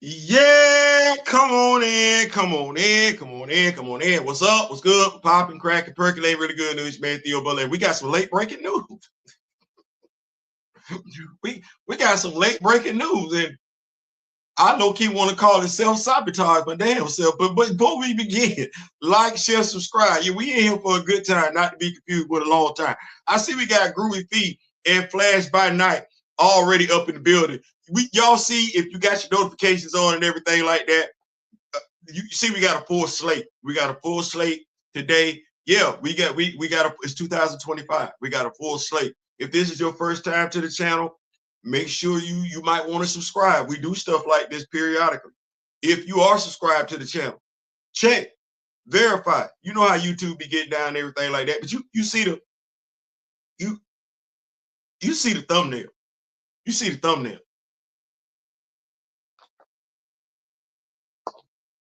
Yeah, come on in, come on in, come on in, come on in. What's up? What's good? Popping, cracking, percolating, really good news, man. Theo Butler. We got some late breaking news. we got some late breaking news, and I low key want to call it self-sabotage my damn self. But before we begin, like, share, subscribe. Yeah, we in here for a good time, not to be confused with a long time. I see we got Groovy Feet and Flash by Night already up in the building. Y'all see if you got your notifications on and everything like that. You see we got a full slate. We got a full slate today. Yeah, we got it's 2025. We got a full slate. If this is your first time to the channel, make sure you might want to subscribe. We do stuff like this periodically. If you are subscribed to the channel, check, verify. You know how YouTube be getting down and everything like that. But you see the you see the thumbnail. You see the thumbnail.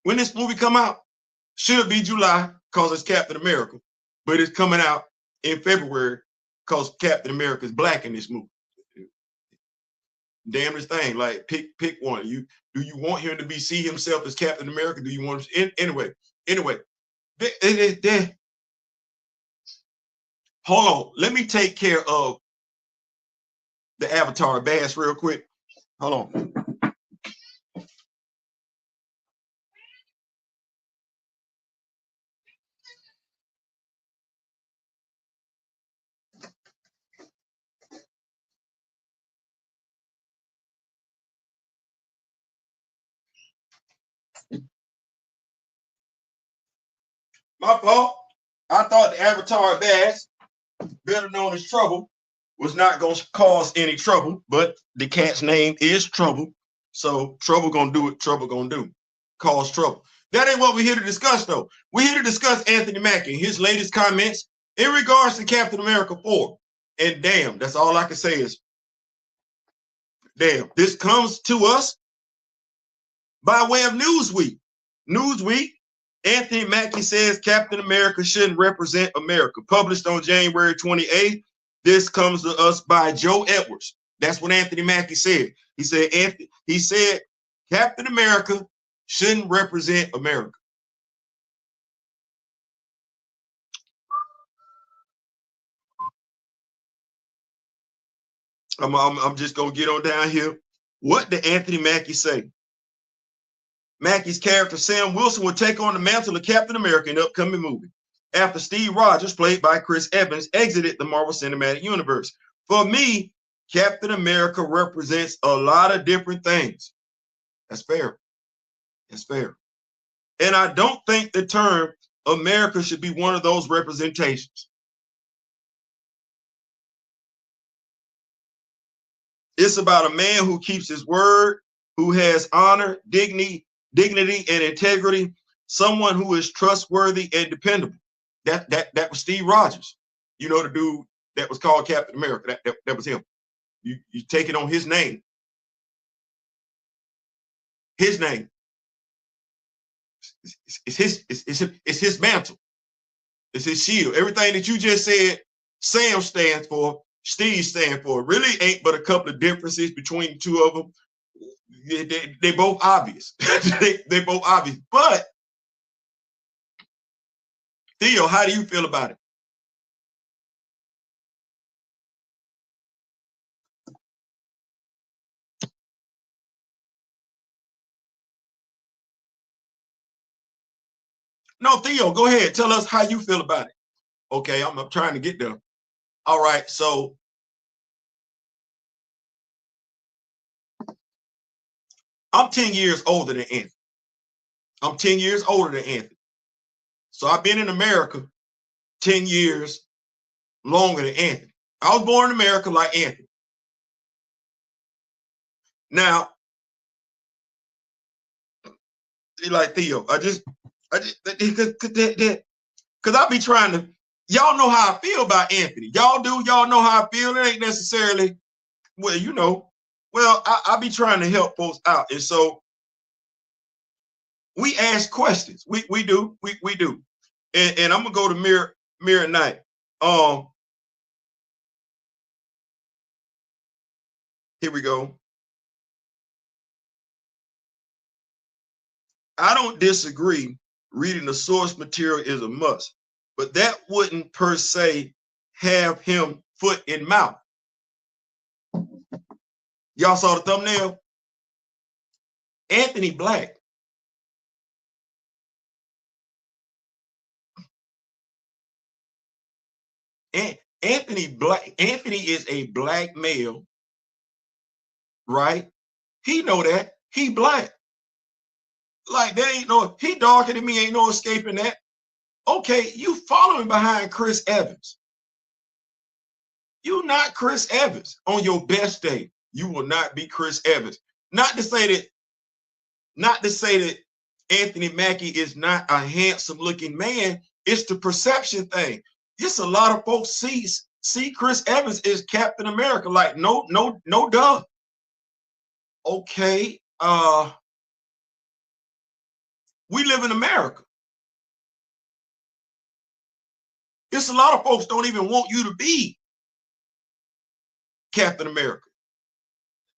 When this movie come out, should be July because it's Captain America, but it's coming out in February because Captain America is black in this movie. Damnest thing, like pick one. Do you want him to see himself as Captain America? Do you want him anyway? Hold on. Let me take care of the Avatar bass real quick. Hold on. My fault. I thought the Avatar bass, better known as Trouble, was not going to cause any trouble, but the cat's name is Trouble. So Trouble going to do what Trouble going to do. Cause trouble. That ain't what we're here to discuss, though. We're here to discuss Anthony Mackie, his latest comments in regards to Captain America 4. And damn, that's all I can say is, damn, this comes to us by way of Newsweek. Newsweek, Anthony Mackie says Captain America shouldn't represent America. Published on January 28th. This comes to us by Joe Edwards. That's what Anthony Mackie said. He said Captain America shouldn't represent America. I'm just gonna get on down here. What did Anthony Mackie say? Mackie's character Sam Wilson will take on the mantle of Captain America in the upcoming movie after Steve Rogers, played by Chris Evans, exited the Marvel Cinematic Universe. For me, Captain America represents a lot of different things. That's fair. That's fair. And I don't think the term America should be one of those representations. It's about a man who keeps his word, who has honor, dignity, and integrity, someone who is trustworthy and dependable. That was Steve Rogers. You know, the dude that was called Captain America. That was him. You take it on his name. His name. It's his mantle. It's his shield. Everything that you just said, Sam stands for, Steve stands for. Really ain't but a couple of differences between the two of them. They both obvious. they both obvious. But Theo, how do you feel about it? No, Theo, go ahead. Tell us how you feel about it. Okay, I'm trying to get there. All right, so I'm 10 years older than Anthony. I'm 10 years older than Anthony. So I've been in America 10 years longer than Anthony. I was born in America like Anthony. Now, like Theo, because I be trying to, y'all know how I feel about Anthony. Y'all do, y'all know how I feel. It ain't necessarily, well, you know, well, I be trying to help folks out. And so we ask questions. We do. And I'm gonna go to Mirror Knight. Here we go. I don't disagree. Reading the source material is a must, but that wouldn't per se have him foot in mouth. Y'all saw the thumbnail? Anthony Black. Anthony is a black male, right? He know that. He black. Like, there ain't no, he darker than me, ain't no escaping that. Okay, you following behind Chris Evans. You not Chris Evans. On your best day, you will not be Chris Evans. Not to say that Anthony Mackie is not a handsome looking man. It's the perception thing. It's a lot of folks see Chris Evans as Captain America. Like, no, duh. Okay, we live in America. It's a lot of folks don't even want you to be Captain America.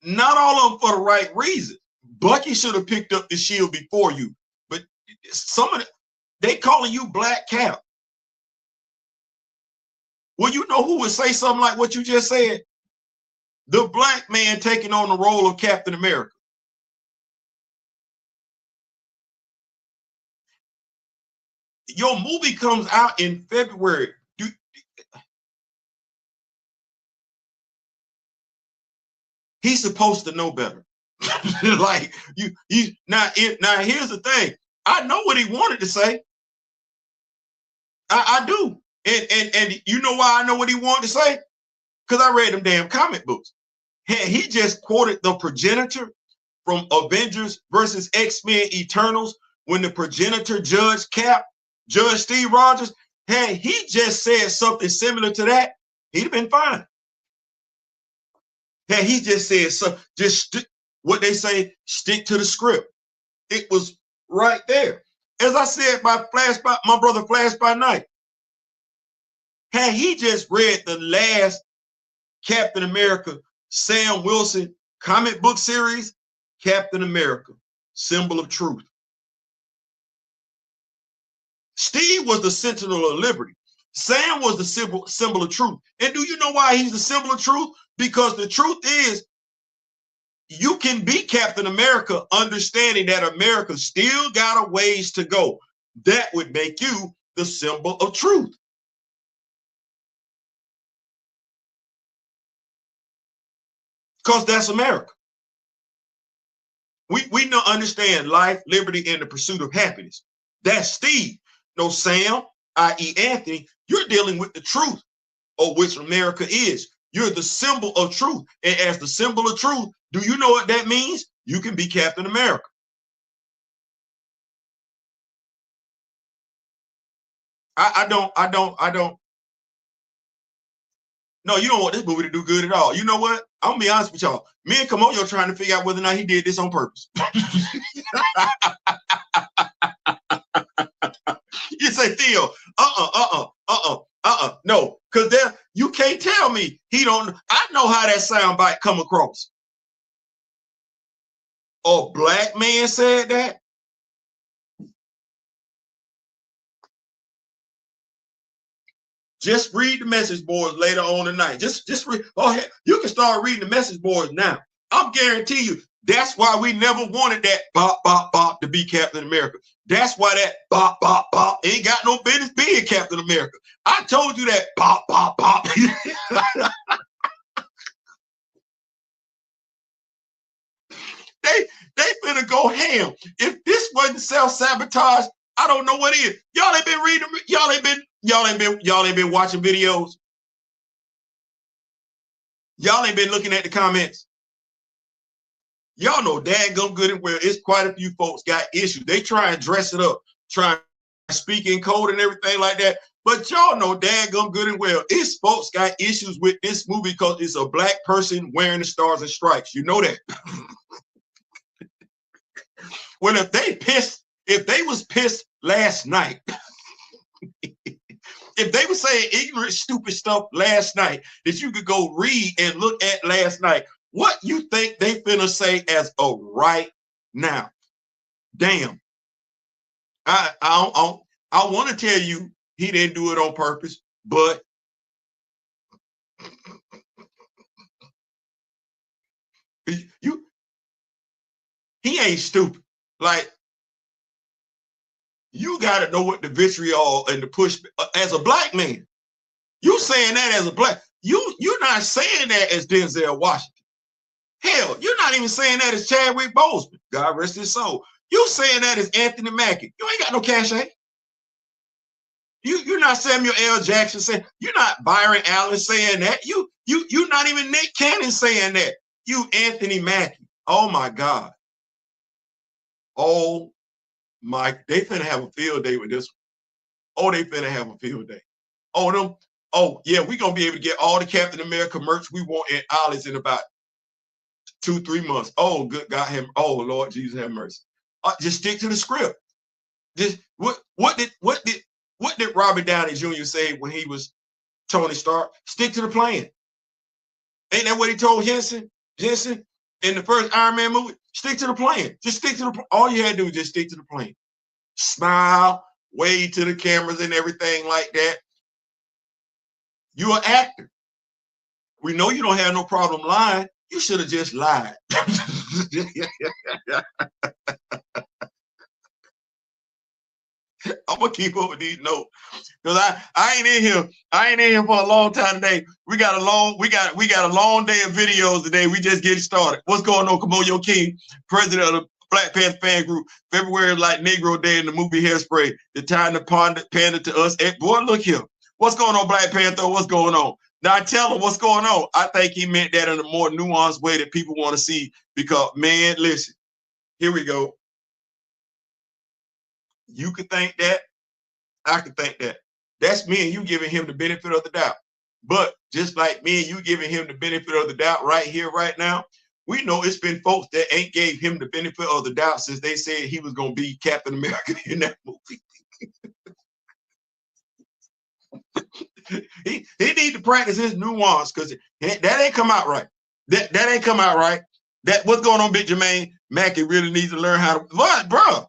Not all of them for the right reason. Bucky should have picked up the shield before you, but some of they calling you Black Cap. Well, you know who would say something like what you just said? The black man taking on the role of Captain America. Your movie comes out in February. He's supposed to know better. Like you now here's the thing. I know what he wanted to say. I do. And you know why I know what he wanted to say? Because I read them damn comic books. He just quoted the progenitor from Avengers versus X-Men Eternals when the progenitor Judge Steve Rogers, had he just said something similar to that, he'd have been fine. Had he just said so, what they say, stick to the script. It was right there. As I said, my brother Flash by Night. Had he just read the last Captain America, Sam Wilson comic book series, Captain America, Symbol of Truth. Steve was the Sentinel of Liberty. Sam was the symbol of truth. And do you know why he's the symbol of truth? Because the truth is, you can be Captain America understanding that America still got a ways to go. That would make you the symbol of truth. Because that's America. We don't understand life, liberty, and the pursuit of happiness. That's Steve. No, Sam, i.e. Anthony, you're dealing with the truth of which America is. You're the symbol of truth. And as the symbol of truth, do you know what that means? You can be Captain America. I don't. No, you don't want this movie to do good at all. You know what? I'm gonna be honest with y'all. Me and Kamoyo trying to figure out whether or not he did this on purpose. You say, Theo, no, because there you can't tell me he don't. I know how that sound bite come across. A black man said that. Just read the message boards later on tonight. Just read. Oh, you can start reading the message boards now. I'm guarantee you. That's why we never wanted that bop, bop, bop to be Captain America. That's why that bop, bop, bop ain't got no business being Captain America. I told you that bop, bop, bop. They finna go ham. If this wasn't self-sabotage, I don't know what is. Y'all ain't been reading, y'all ain't been watching videos. Y'all ain't been looking at the comments. Y'all know daggum good and well, it's quite a few folks got issues. They try and dress it up, try and speak in code and everything like that. But y'all know daggum good and well, it's folks got issues with this movie because it's a black person wearing the stars and stripes. You know that. Well, if they was pissed last night, if they were saying ignorant, stupid stuff last night that you could go read and look at last night, what you think they finna say as of right now? Damn, I want to tell you he didn't do it on purpose, but he ain't stupid. Like, you got to know what the vitriol and the push as a black man. You saying that as a black, you're not saying that as Denzel Washington. Hell, you're not even saying that as Chadwick Boseman. God rest his soul. You saying that as Anthony Mackie. You ain't got no CashApp. You're not Samuel L. Jackson saying. You're not Byron Allen saying that. You're not even Nick Cannon saying that. You Anthony Mackie. Oh my God. Oh my, they finna have a field day with this one. Oh, they finna have a field day. Oh, them. Oh yeah, we're gonna be able to get all the Captain America merch we want at Ollie's in about 2-3 months. Oh, good God, him. Oh Lord Jesus, have mercy. Just stick to the script. Just what did Robert Downey Jr. say when he was Tony Stark? Stick to the plan. Ain't that what he told Jensen in the first Iron Man movie? Stick to the plan. Just stick to the. All you had to do was just stick to the plan. Smile, wave to the cameras and everything like that. You're an actor. We know you don't have no problem lying. You should have just lied. I'm gonna keep up with these notes because I ain't in here. I ain't in here for a long time today. We got a long day of videos today. We just getting started. What's going on, Kamoyo King, president of the Black Panther fan group? February is like Negro Day in the movie Hairspray. The time to pander to us. Hey, boy, look here. What's going on, Black Panther? What's going on? Now I tell him what's going on. I think he meant that in a more nuanced way that people want to see. Because man, listen, here we go. You could think that. I could think that. That's me and you giving him the benefit of the doubt. But just like me and you giving him the benefit of the doubt right here, right now, we know it's been folks that ain't gave him the benefit of the doubt since they said he was going to be Captain America in that movie. he need to practice his nuance because that ain't come out right. That ain't come out right. That what's going on, Big Jermaine? Mackie really needs to learn how to. What, bro?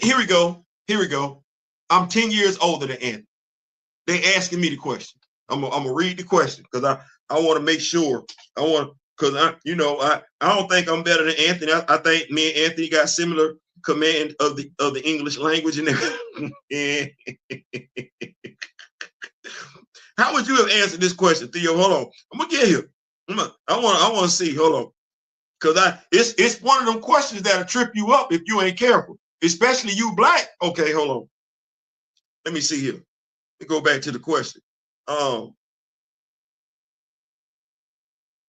Here we go. Here we go. I'm 10 years older than Anthony. They asking me the question. I'm gonna read the question because I want to make sure. I want because I don't think I'm better than Anthony. I think me and Anthony got similar command of the English language and everything. How would you have answered this question, Theo? Hold on. I'm gonna get here. I want to see. Hold on. Because it's one of them questions that'll trip you up if you ain't careful. Especially you black. Okay, hold on. Let me see here. Let me go back to the question. Let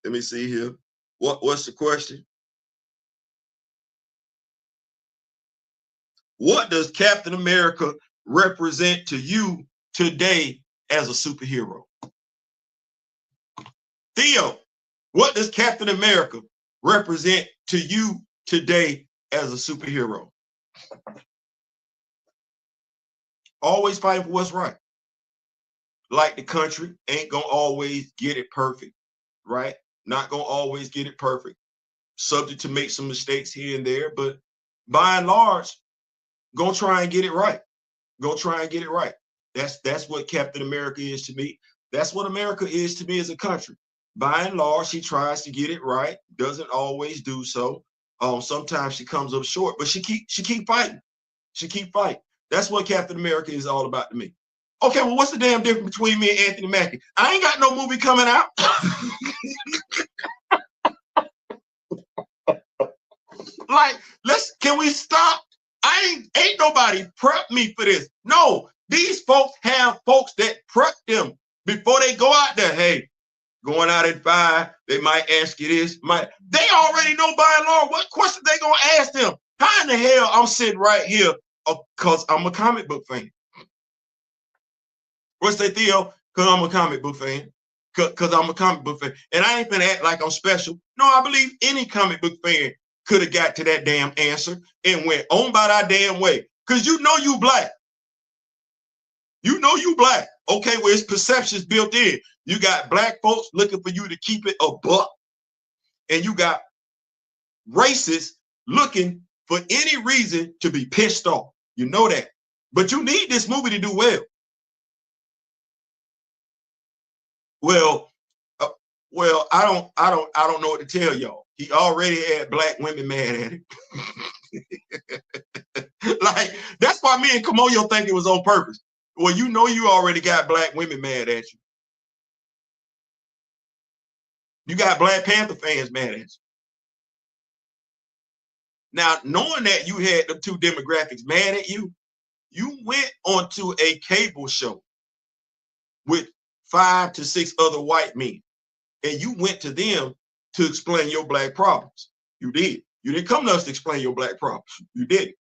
me see here. What's the question? What does Captain America represent to you today as a superhero? Theo, what does Captain America represent to you today as a superhero? Always fighting for what's right. Like the country, ain't gonna always get it perfect, right? Not gonna always get it perfect. Subject to make some mistakes here and there, but by and large, gonna try and get it right. Go try and get it right. That's what Captain America is to me. That's what America is to me as a country. By and large, she tries to get it right. Doesn't always do so. Sometimes she comes up short, but she keep fighting. She keep fighting. That's what Captain America is all about to me. Okay, well, what's the damn difference between me and Anthony Mackie? I ain't got no movie coming out. Like, can we stop? Ain't nobody prep me for this. No, these folks have folks that prep them before they go out there. Hey, going out at 5, they might ask you this. They already know by and large what questions they gonna ask them. How in the hell I'm sitting right here because I'm a comic book fan? What's that, Theo? Because I'm a comic book fan. Because I'm a comic book fan. And I ain't gonna act like I'm special. No, I believe any comic book fan could have got to that damn answer and went on by that damn way. Because you know you black. You know you black. Okay, well, it's perceptions built in. You got black folks looking for you to keep it a buck. And you got racists looking for any reason to be pissed off. You know that. But you need this movie to do well. Well, I don't know what to tell y'all. He already had black women mad at him. Like, that's why me and Kamoyo think it was on purpose. Well, you know you already got black women mad at you. You got Black Panther fans mad at you. Now, knowing that you had the two demographics mad at you, you went onto a cable show with 5 to 6 other white men, and you went to them to explain your black problems. You did. You didn't come to us to explain your black problems. You didn't.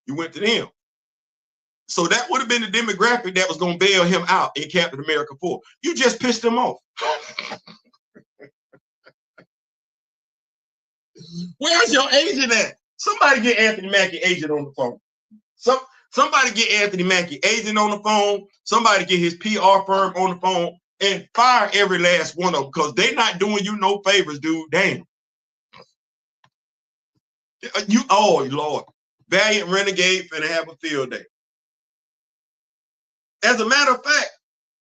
You went to them. So that would have been the demographic that was going to bail him out in Captain America 4. You just pissed him off. Where's your agent at? Somebody get Anthony Mackie agent on the phone. Somebody get Anthony Mackie agent on the phone. Somebody get his PR firm on the phone and fire every last one of them, because they're not doing you no favors, dude. Damn. Oh, Lord. Valiant Renegade finna have a field day. As a matter of fact,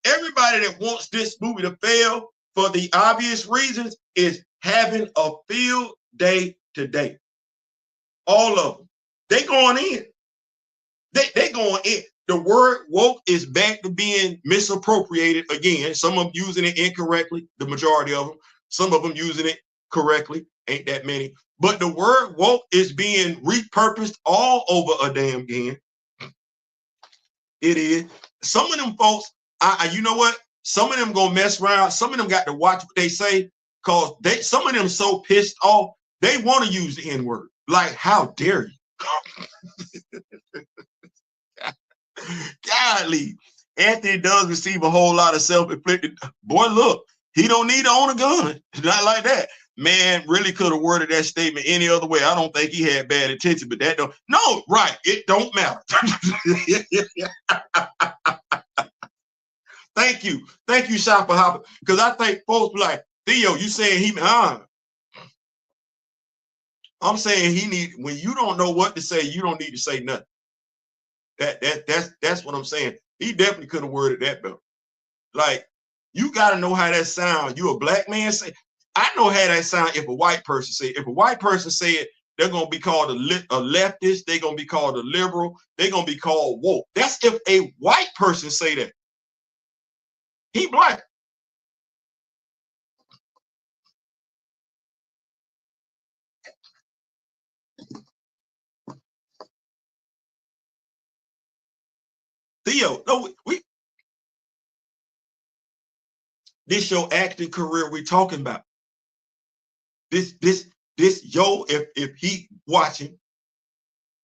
everybody that wants this movie to fail for the obvious reasons is having a field day today. All of them. They going in. They going in. The word woke is back to being misappropriated again. Some of them using it incorrectly, the majority of them. Some of them using it correctly, ain't that many. But the word woke is being repurposed all over a damn again. It is. Some of them folks, you know what? Some of them gonna mess around. Some of them got to watch what they say, because some of them so pissed off, they want to use the N-word. Like, how dare you? Golly, Anthony does receive a whole lot of self-inflicted. Boy, look, he don't need to own a gun. Not like that. Man really could have worded that statement any other way. I don't think he had bad intention, but that don't. No, right. It don't matter. Thank you. Thank you, Shopper Hopper. Because I think folks be like, Theo, you saying he, I'm saying he need, when you don't know what to say, you don't need to say nothing. That's what I'm saying. He definitely could have worded that better. Like, you got to know how that sounds. You a black man say, I know how that sound if a white person say it. If a white person say it, they're going to be called a leftist. They're going to be called a liberal. They're going to be called woke. That's if a white person say that. He black. Theo, no, this your acting career we talking about. This, if he watching,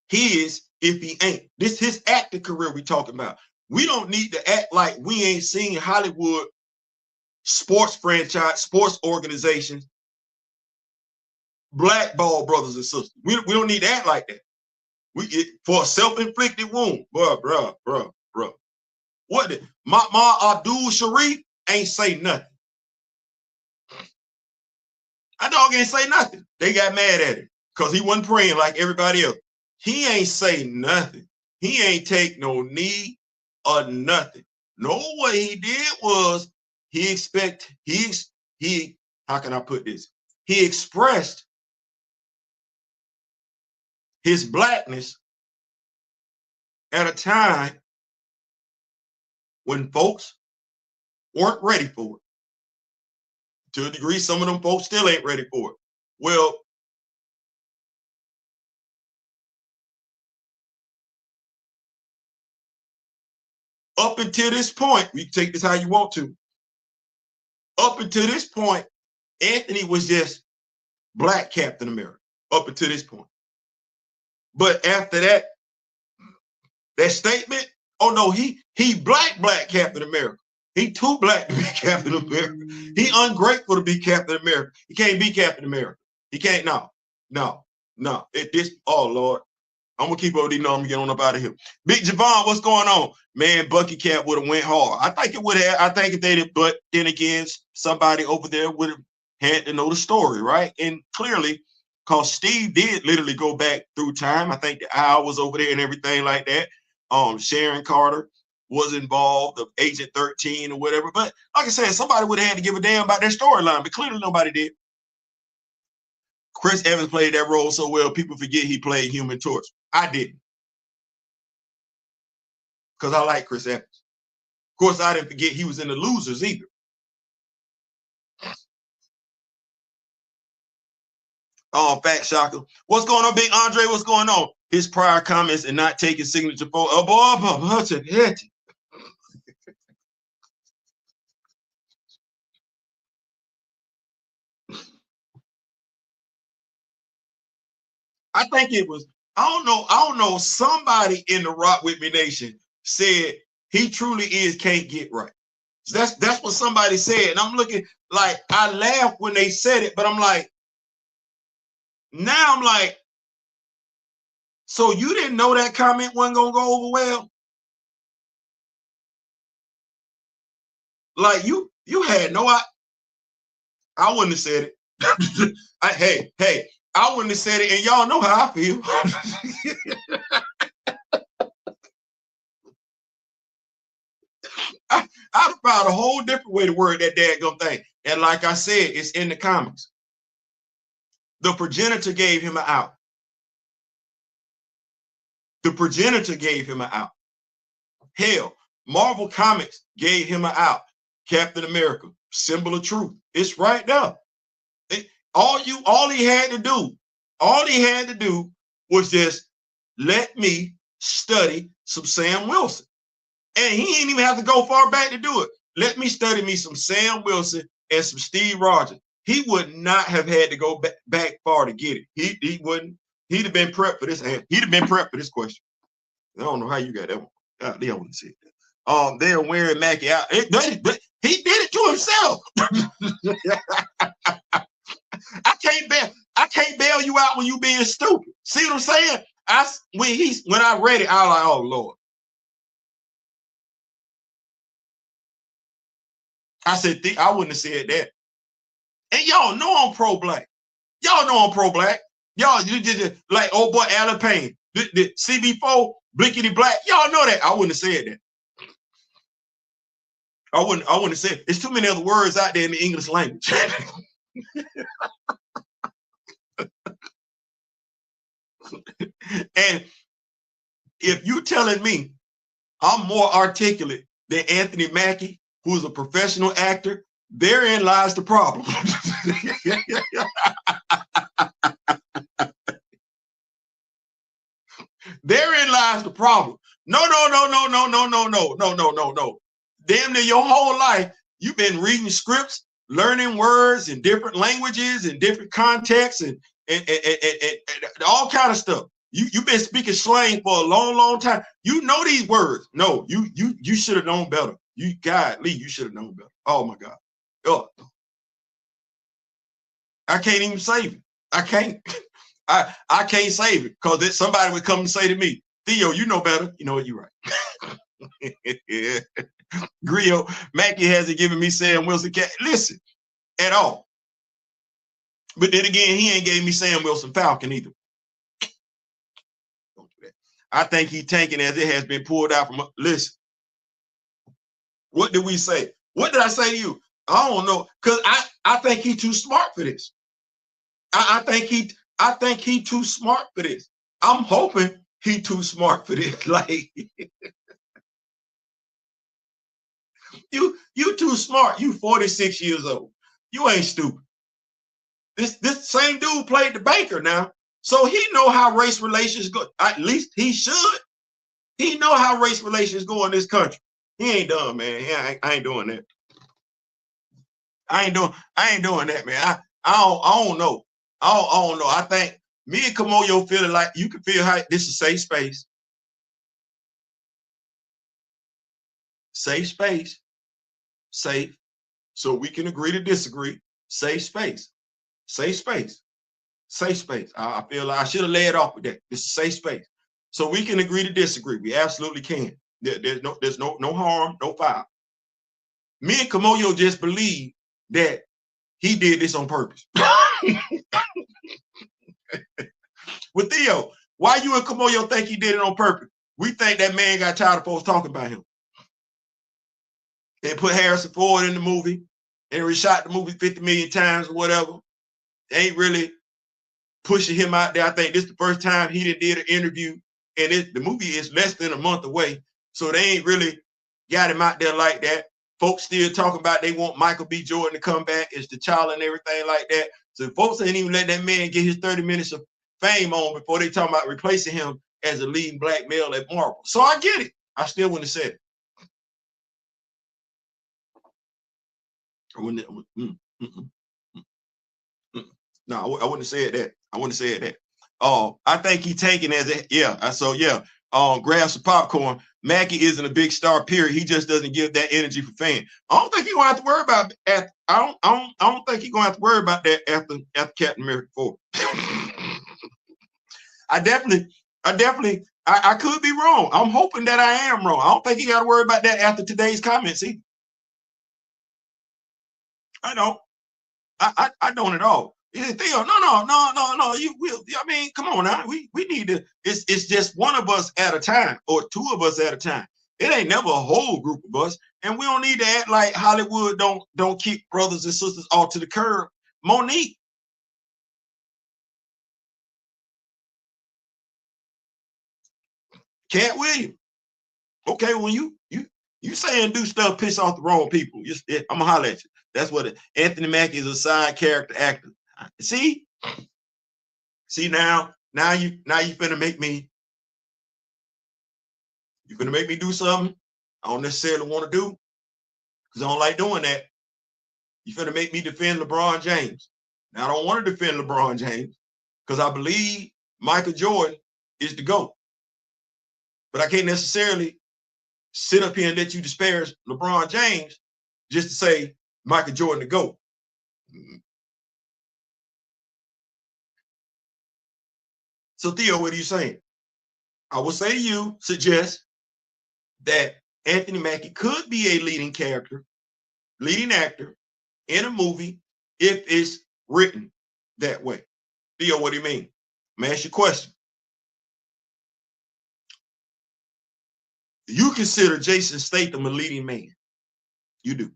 his, if he ain't. This his acting career we talking about. We don't need to act like we ain't seen Hollywood sports franchise, sports organizations, blackball brothers and sisters. We don't need to act like that. For a self-inflicted wound, bro. What did Ma Abdul Sharif ain't say nothing. That dog ain't say nothing. They got mad at him because he wasn't praying like everybody else. He ain't say nothing. He ain't take no knee or nothing. No, what he did was how can I put this? He expressed his blackness at a time when folks weren't ready for it. To a degree, some of them folks still ain't ready for it. Well, up until this point, you can take this how you want to. Up until this point, Anthony was just black Captain America. Up until this point. But after that statement, oh no, he black Captain America. He too black to be Captain America. He ungrateful to be Captain America. He can't be Captain America. He can't. No. Oh Lord, I'm gonna keep up with these numbers and get on up out of here. Big Javon, what's going on? Man, Bucky Cat would have went hard. I think it would have. I think if they did, but then again, somebody over there would have had to know the story, right? And clearly, Because Steve did literally go back through time. I think the Owl was over there and everything like that. Sharon Carter was involved, of Agent 13 or whatever. But like I said, somebody would have had to give a damn about their storyline, but clearly nobody did. Chris Evans played that role so well, people forget he played Human Torch. I didn't. Because I like Chris Evans. Of course, I didn't forget he was in The Losers either. Fact Shocker. What's going on, Big Andre? What's going on? His prior comments and not taking signature for I think it was, I don't know, somebody in the Rock With Me Nation said he truly is can't get right. That's what somebody said. And I'm looking like, I laughed when they said it, but I'm like, now I'm like, so you didn't know that comment wasn't gonna go over well? Like you had no, I wouldn't have said it. Hey, I wouldn't have said it, and y'all know how I feel. I'd have found a whole different way to word that daggone thing. And like I said, it's in the comics. The progenitor gave him an out. The progenitor gave him an out. Hell, Marvel Comics gave him an out. Captain America, symbol of truth. It's right there. All he had to do was just let me study some Sam Wilson. And he didn't even have to go far back to do it. Let me study me some Sam Wilson and some Steve Rogers. He would not have had to go back far to get it. He wouldn't. He'd have been prepped for this. He'd have been prepped for this question. I don't know how you got that one. God, they wouldn't see it. They're wearing Mackie out. He did it to himself. I can't bail you out when you being stupid. See what I'm saying? When I read it, I was like, oh Lord. I said, I wouldn't have said that. And y'all know I'm pro-black. Y'all know I'm pro-black. Y'all, you did like old boy Alan Payne, the CB4, Blinkety Black. Y'all know that. I wouldn't have said that. I wouldn't have said it. There's too many other words out there in the English language. And if you telling me I'm more articulate than Anthony Mackie, who's a professional actor, therein lies the problem. Therein lies the problem. No. Damn near your whole life, you've been reading scripts, learning words in different languages and different contexts and all kind of stuff. You've been speaking slang for a long time. You know these words. No, you should have known better. You should have known better. Oh my God. Oh. I can't even save it. I can't. I can't save it because somebody would come and say to me, Theo, you know better. You know what? You're right. Grio, Mackie hasn't given me Sam Wilson. Listen, at all. But then again, he ain't gave me Sam Wilson Falcon either. Don't do that. I think he's tanking as it has been pulled out from. Listen, what did we say? What did I say to you? I don't know, because I think he's too smart for this. I think he too smart for this. I'm hoping he too smart for this. Like you too smart. You 46 years old. You ain't stupid. This same dude played the banker now, so he know how race relations go. At least he should. He know how race relations go in this country. He ain't done, man. I ain't doing that. I ain't doing that, man. I don't know. I don't know. I think me and Kamoyo feeling like you can feel how this is a safe space. Safe space. Safe. So we can agree to disagree. Safe space. Safe space. Safe space. I feel like I should have laid off with that. This is a safe space. So we can agree to disagree. We absolutely can. There's no harm, no foul. Me and Kamoyo just believe that he did this on purpose. With Theo, why you and Kamoyo think he did it on purpose? We think that man got tired of folks talking about him. They put Harrison Ford in the movie and reshot the movie 50 million times or whatever. They ain't really pushing him out there. I think this is the first time he did an interview, and the movie is less than a month away. So they ain't really got him out there like that. Folks still talking about they want Michael B. Jordan to come back as T'Challa and everything like that. So folks ain't even let that man get his 30 minutes of fame on before they talking about replacing him as a leading black male at Marvel. So I get it. I still wouldn't have said it. I wouldn't. No, I wouldn't have said that. I wouldn't have said that. I think he taking as a grab some popcorn. Mackie isn't a big star, period. He just doesn't give that energy for fans. I don't think he's gonna have to worry about it. I don't think he's gonna have to worry about that after Captain America 4. I could be wrong. I'm hoping that I am wrong. I don't think he got to worry about that after today's comments. See, I don't. I don't at all. Theo, no. You will. I mean, come on now. We need to. It's just one of us at a time, or two of us at a time. It ain't never a whole group of us, and we don't need to act like Hollywood don't keep brothers and sisters off to the curb. Monique. Cat Williams. Okay, when you saying do stuff piss off the wrong people, I'm gonna holler at you. That's what Anthony Mackie is, a side character actor. See now you finna make me. You finna make me do something I don't necessarily want to do because I don't like doing that. You finna make me defend LeBron James. Now I don't want to defend LeBron James because I believe Michael Jordan is the GOAT. But I can't necessarily sit up here and let you disparage LeBron James just to say Michael Jordan the GOAT. So Theo, what are you saying? I will say to you, suggest that Anthony Mackie could be a leading actor in a movie if it's written that way. Theo, what do you mean? Let me ask you a question. You consider Jason Statham a leading man. You do.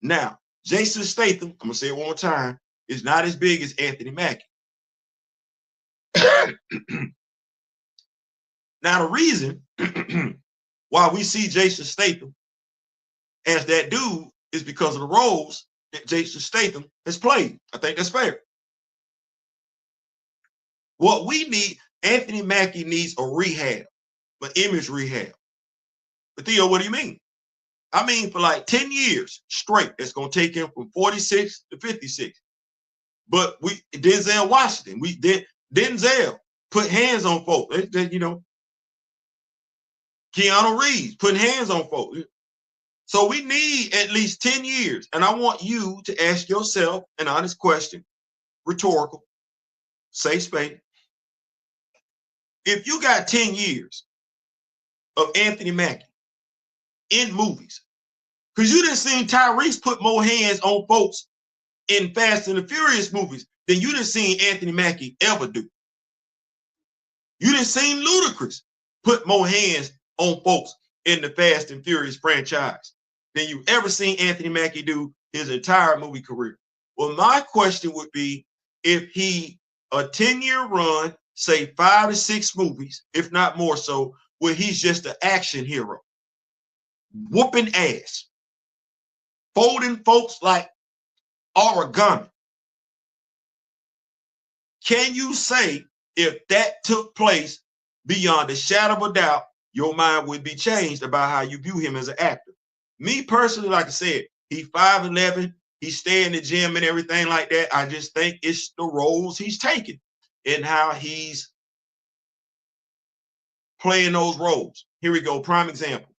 Now, Jason Statham, I'm going to say it one more time, is not as big as Anthony Mackie. Now, the reason why we see Jason Statham as that dude is because of the roles that Jason Statham has played. I think that's fair. What we need, Anthony Mackie needs a rehab, an image rehab. But Theo, what do you mean? I mean, for like 10 years straight, it's going to take him from 46 to 56. But Denzel Washington, Denzel put hands on folks. Keanu Reeves putting hands on folks. So we need at least 10 years. And I want you to ask yourself an honest question, rhetorical, safe space. If you got 10 years of Anthony Mackie in movies, because you didn't see Tyrese put more hands on folks in Fast and the Furious movies than you didn't see Anthony Mackie ever do. You didn't see Ludacris put more hands on folks in the Fast and Furious franchise than you ever seen Anthony Mackie do his entire movie career. Well, my question would be, if he a 10-year run, say 5 to 6 movies, if not more so, where he's just an action hero, whooping ass, folding folks like origami. Can you say if that took place, beyond a shadow of a doubt, your mind would be changed about how you view him as an actor? Me personally, like I said, he's 5'11", he stay in the gym and everything like that. I just think it's the roles he's taking and how he's playing those roles. Here we go, prime example.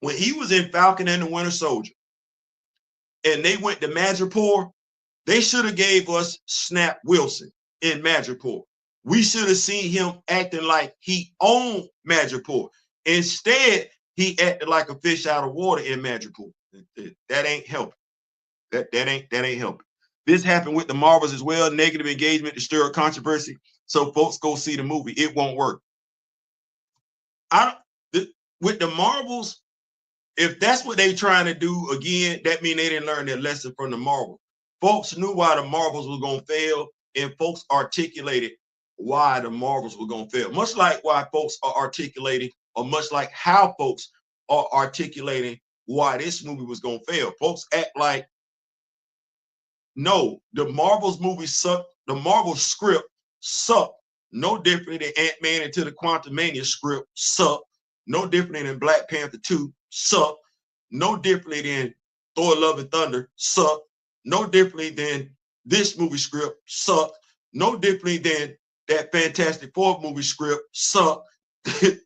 When he was in Falcon and the Winter Soldier, and they went to Madripoor, they should have gave us Snap Wilson in Madripoor. We should have seen him acting like he owned Madripoor. Instead, he acted like a fish out of water in Madripoor. That ain't helping. That ain't helping. This happened with the Marvels as well. Negative engagement to stir up controversy. So folks go see the movie. It won't work. With the Marvels, if that's what they're trying to do, again, that means they didn't learn their lesson from the Marvels. Folks knew why the Marvels was going to fail, and folks articulated why the Marvels were going to fail. Much like why folks are articulating, or much like how folks are articulating why this movie was going to fail. Folks act like, no, the Marvels movie sucked. The Marvel script sucked. No different than Ant-Man into the Quantumania script sucked. No different than Black Panther 2 sucked. No differently than Thor: Love and Thunder sucked. No differently than this movie script sucked. No differently than that Fantastic Four movie script sucked.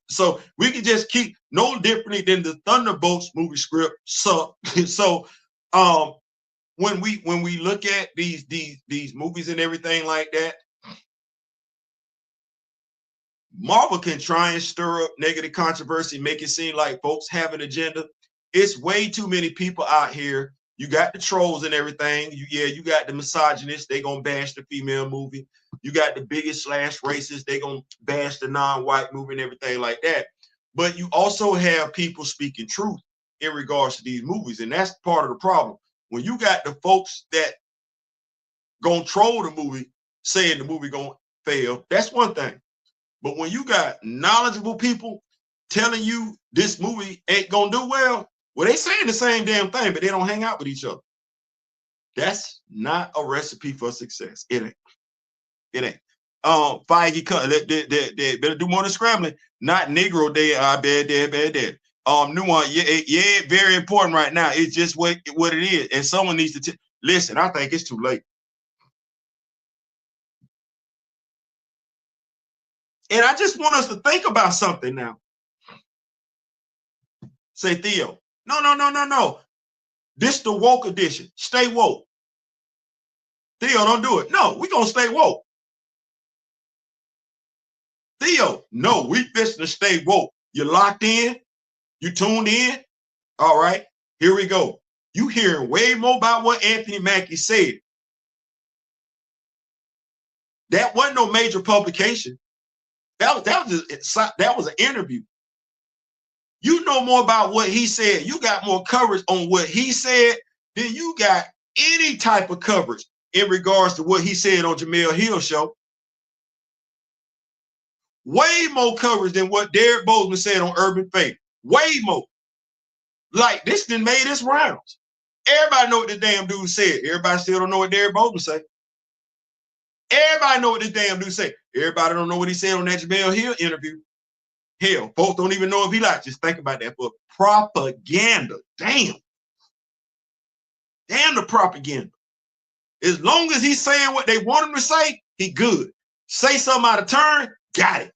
So we can just keep no differently than the Thunderbolts movie script sucked. So when we look at these movies and everything like that, Marvel can try and stir up negative controversy, make it seem like folks have an agenda. It's way too many people out here. You got the trolls and everything. You got the misogynists. They gonna bash the female movie. You got the biggest slash racists. They gonna bash the non-white movie and everything like that. But you also have people speaking truth in regards to these movies, and that's part of the problem. When you got the folks that gonna troll the movie, saying the movie gonna fail, that's one thing. But when you got knowledgeable people telling you this movie ain't gonna do well they saying the same damn thing, but they don't hang out with each other. That's not a recipe for success. It ain't. It ain't. Feige cut. They better do more than scrambling. Not Negro Day. I bad. Nuance. Yeah, very important right now. It's just what it is, and someone needs to listen. I think it's too late. And I just want us to think about something now. Say, Theo, no. This the woke edition. Stay woke. Theo, don't do it. No, we're going to stay woke. Theo, no, we fixing to stay woke. You locked in? You tuned in? All right, here we go. You hearing way more about what Anthony Mackie said. That wasn't no major publication. That was an interview. You know more about what he said. You got more coverage on what he said than you got any type of coverage in regards to what he said on Jamel Hill's show. Way more coverage than what Derek Bozeman said on Urban Faith. Way more. Like, this done made its rounds. Everybody know what the damn dude said. Everybody still don't know what Derek Bozeman said. Everybody know what this damn dude said. Everybody don't know what he said on that Jamel Hill interview. Hell, folks don't even know if he lied. Just think about that for propaganda. Damn. Damn the propaganda. As long as he's saying what they want him to say, he good. Say something out of turn, got it.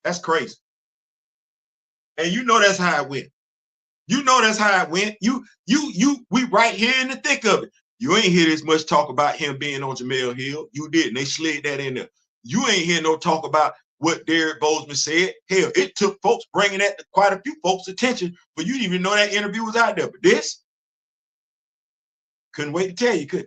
That's crazy. And you know that's how it went. You know that's how it went. We right here in the thick of it. You ain't hear this much talk about him being on Jamel Hill. You didn't. They slid that in there. You ain't hear no talk about what Derek Bozeman said. Hell, it took folks bringing that to quite a few folks' attention, but you didn't even know that interview was out there. But this, couldn't wait to tell you, could.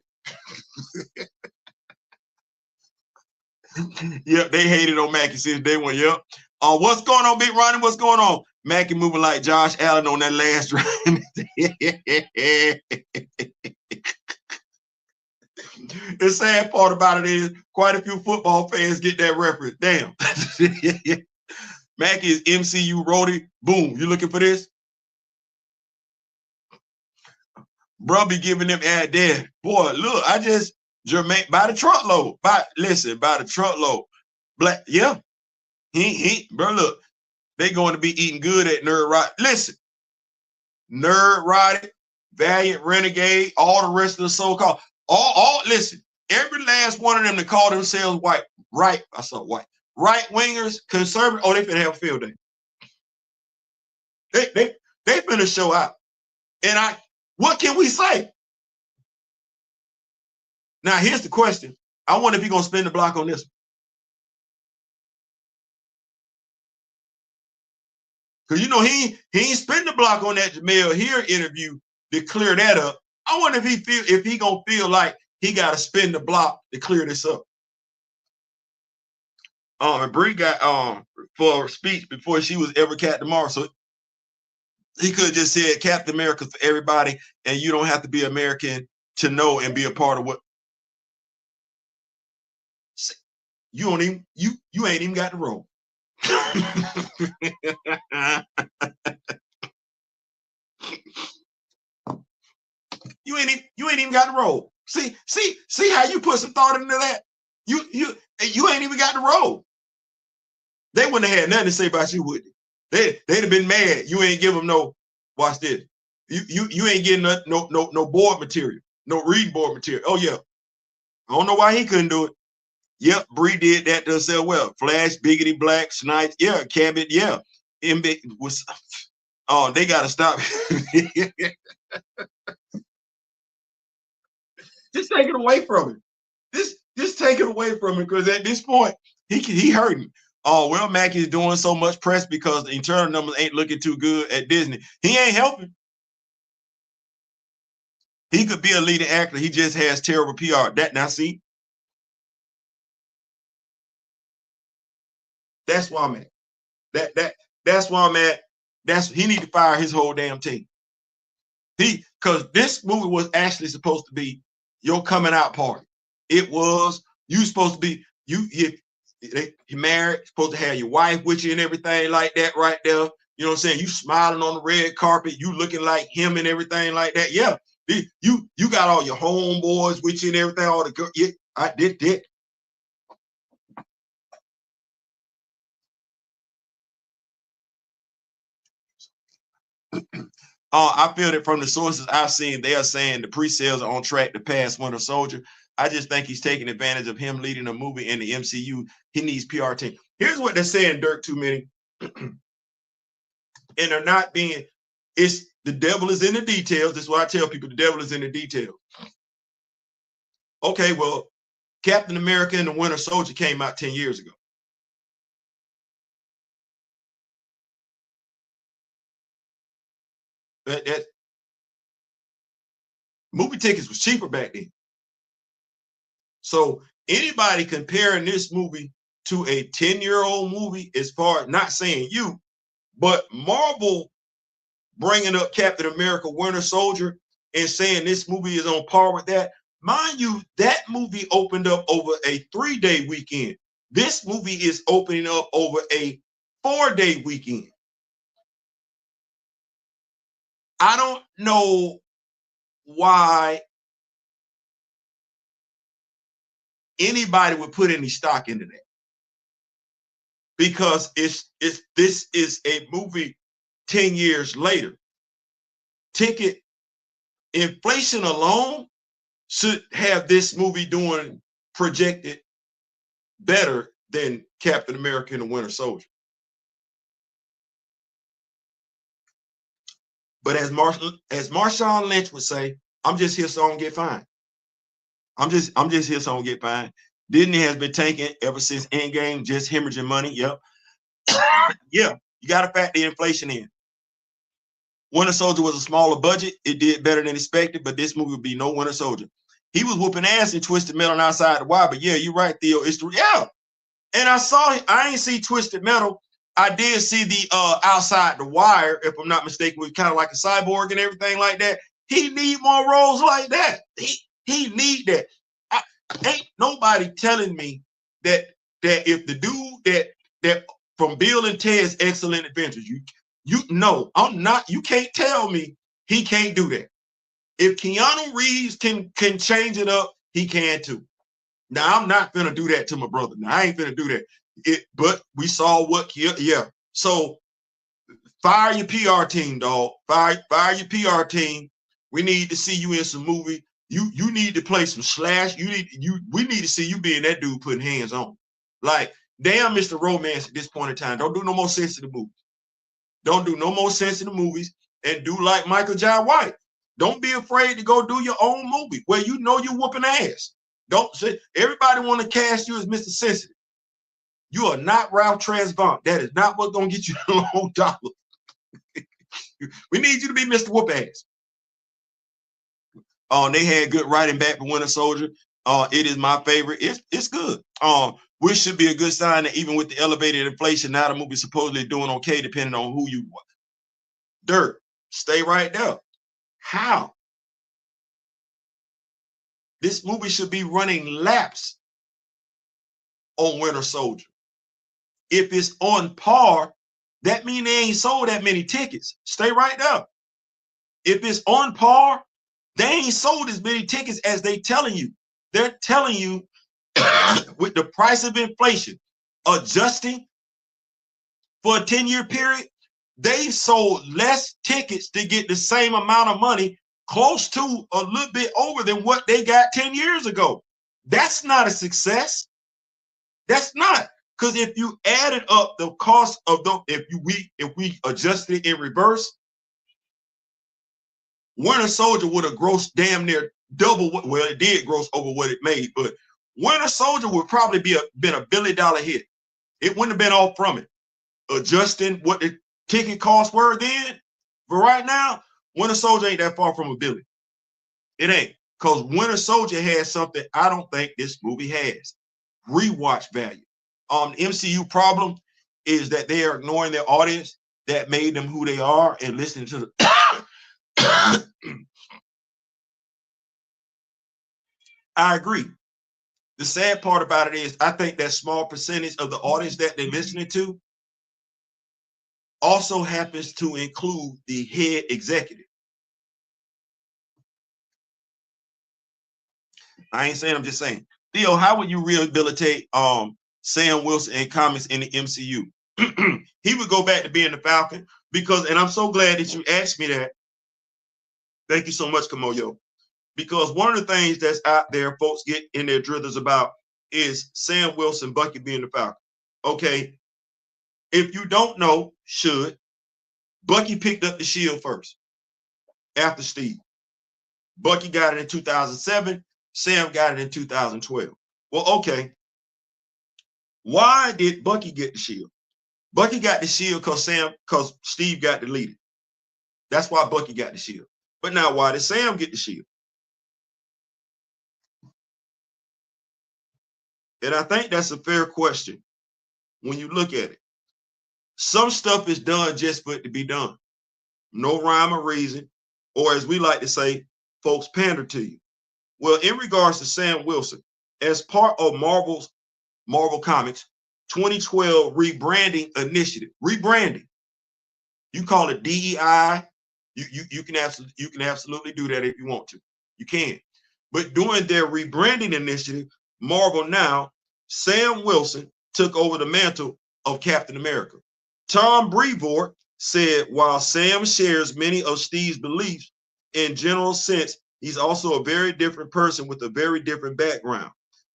Yep, they hated on Mackie since day one. Yep. What's going on, Big Ronnie? What's going on? Mackie moving like Josh Allen on that last drive. The sad part about it is quite a few football fans get that reference. Damn. Mackie is MCU roadie. Boom. You looking for this? Bro be giving them ad there. Boy, look, I just Jermaine by the truckload. By the truckload. Black, yeah. Bro, look, they going to be eating good at Nerd Ride. Listen, Nerd Ride, Valiant Renegade, all the rest of the so-called, listen, every last one of them that call themselves right wingers, conservative, they finna have a field day. They finna show out. And what can we say? Now, here's the question. I wonder if he's gonna spin the block on this one. Because you know he ain't spin the block on that Jamel Hill interview to clear that up. I wonder if he gonna feel like he got to spin the block to clear this up. And Brie got for a speech before she was ever Captain Marvel, so he could have just said Captain America for everybody, and you don't have to be American to know and be a part of what you don't even you ain't even got the role. You ain't even got the role. See how you put some thought into that? You ain't even got the role. They wouldn't have had nothing to say about you, would they? They'd have been mad. You ain't give them no. Watch this. You ain't getting no board material, no reading board material. Oh yeah, I don't know why he couldn't do it. Yep, Brie did that to herself well. Flash, Biggity Black, Snipes, yeah, Cabot, yeah. MB was. Oh, they gotta stop. Just take it away from him. Just take it away from him, because at this point he hurting. Oh well, Mackie is doing so much press because the internal numbers ain't looking too good at Disney. He ain't helping. He could be a leading actor. He just has terrible PR. That now see, that's why I'm at. That's why I'm at. He need to fire his whole damn team. Because this movie was actually supposed to be your coming out party. It was. You supposed to be you married, supposed to have your wife with you and everything like that right there. You know what I'm saying? You smiling on the red carpet, you looking like him and everything like that. Yeah, you got all your homeboys with you and everything. All the girl, yeah, I did that. I feel that from the sources I've seen, they are saying the pre-sales are on track to pass Winter Soldier. I just think he's taking advantage of him leading a movie in the MCU. He needs PR team. Here's what they're saying, Dirk, too many. And they're not being, it's the devil is in the details. That's why I tell people the devil is in the details. Okay, well, Captain America and the Winter Soldier came out 10 years ago. That movie tickets was cheaper back then. So anybody comparing this movie to a 10-year-old movie, as far as not saying you, but Marvel bringing up Captain America, Winter Soldier, and saying this movie is on par with that. Mind you, that movie opened up over a 3-day weekend. This movie is opening up over a 4-day weekend. I don't know why anybody would put any stock into that, because this is a movie 10 years later. Ticket inflation alone should have this movie doing projected better than Captain America and the Winter Soldier. But as Marshawn Lynch would say, I'm just here so I don't get fined. I'm just here so I don't get fined. Disney has been tanking ever since Endgame, just hemorrhaging money. Yep. Yeah, you got to factor the inflation in. Winter Soldier was a smaller budget. It did better than expected, but this movie would be no Winter Soldier. He was whooping ass in Twisted Metal and Outside the Wire, but yeah, you're right, Theo. It's yeah. And I ain't see Twisted Metal. I did see the Outside the Wire, if I'm not mistaken, was kind of like a cyborg and everything like that. He need more roles like that. He need that. Ain't nobody telling me that if the dude that from Bill and Ted's Excellent Adventures, you know, I'm not, you can't tell me he can't do that. If Keanu Reeves can change it up, he can too. Now, I'm not gonna do that to my brother. Now, I ain't gonna do that. But we saw what, yeah. So fire your PR team, dog. Fire your PR team. We need to see you in some movie. You need to play some slash. We need to see you being that dude putting hands on. Like, damn, Mr. Romance at this point in time. Don't do no more sensitive movies. Don't do no more sensitive movies, and do like Michael Jai White. Don't be afraid to go do your own movie where you know you're whooping ass. Don't say everybody want to cast you as Mr. Sensitive. You are not Ralph Tresvant. That is not what's gonna get you the low dollar. We need you to be Mr. Whoop Ass. They had good writing back for Winter Soldier. It is my favorite. It's good. Which should be a good sign that even with the elevated inflation, now the movie's supposedly doing okay, depending on who you watch. Dirt, stay right there. How? This movie should be running laps on Winter Soldier. If it's on par, that means they ain't sold that many tickets. Stay right there. If it's on par, they ain't sold as many tickets as they telling you. They're telling you with the price of inflation adjusting for a 10-year period, they sold less tickets to get the same amount of money, close to a little bit over than what they got 10 years ago. That's not a success. That's not. Because if you added up the cost of the, if we adjusted it in reverse, Winter Soldier would have grossed damn near double what, well, it did gross over what it made, but Winter Soldier would probably been $1 billion hit. It wouldn't have been off from it. Adjusting what the ticket costs were then, but right now, Winter Soldier ain't that far from $1 billion. It ain't, because Winter Soldier has something I don't think this movie has: rewatch value. The MCU problem is that they are ignoring their audience that made them who they are and listening to the I agree. The sad part about it is I think that small percentage of the audience that they're listening to also happens to include the head executive. I ain't saying, I'm just saying. Theo, how would you rehabilitate Sam Wilson and comics in the MCU? He would go back to being the Falcon because, and I'm so glad that you asked me that. Thank you so much, Kamoyo. Because one of the things that's out there, folks get in their drithers about is Sam Wilson, Bucky being the Falcon. Okay, if you don't know, Bucky picked up the shield first after Steve. Bucky got it in 2007. Sam got it in 2012. Well, okay. Why did Bucky get the shield? Bucky got the shield because Steve got deleted. That's why Bucky got the shield. But now, why did Sam get the shield? And I think that's a fair question when you look at it. Some stuff is done just for it to be done. No rhyme or reason, or as we like to say, folks pander to you. Well, in regards to Sam Wilson, as part of Marvel Comics 2012 rebranding initiative, rebranding, you call it DEI, you can absolutely do that if you want to. You can. But during their rebranding initiative, Marvel Now, Sam Wilson took over the mantle of Captain America. Tom Brevoort said, while Sam shares many of Steve's beliefs, in general sense, he's also a very different person with a very different background.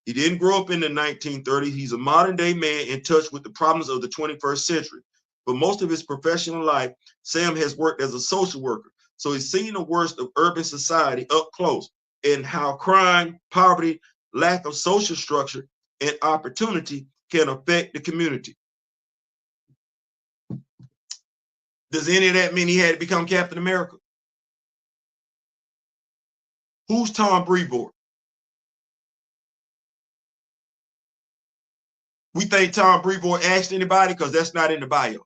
He didn't grow up in the 1930s. He's a modern day man in touch with the problems of the 21st century. For most of his professional life, Sam has worked as a social worker. So he's seen the worst of urban society up close and how crime, poverty, lack of social structure, and opportunity can affect the community. Does any of that mean he had to become Captain America? Who's Tom Brevoort? We think Tom Brevoort asked anybody because that's not in the bio.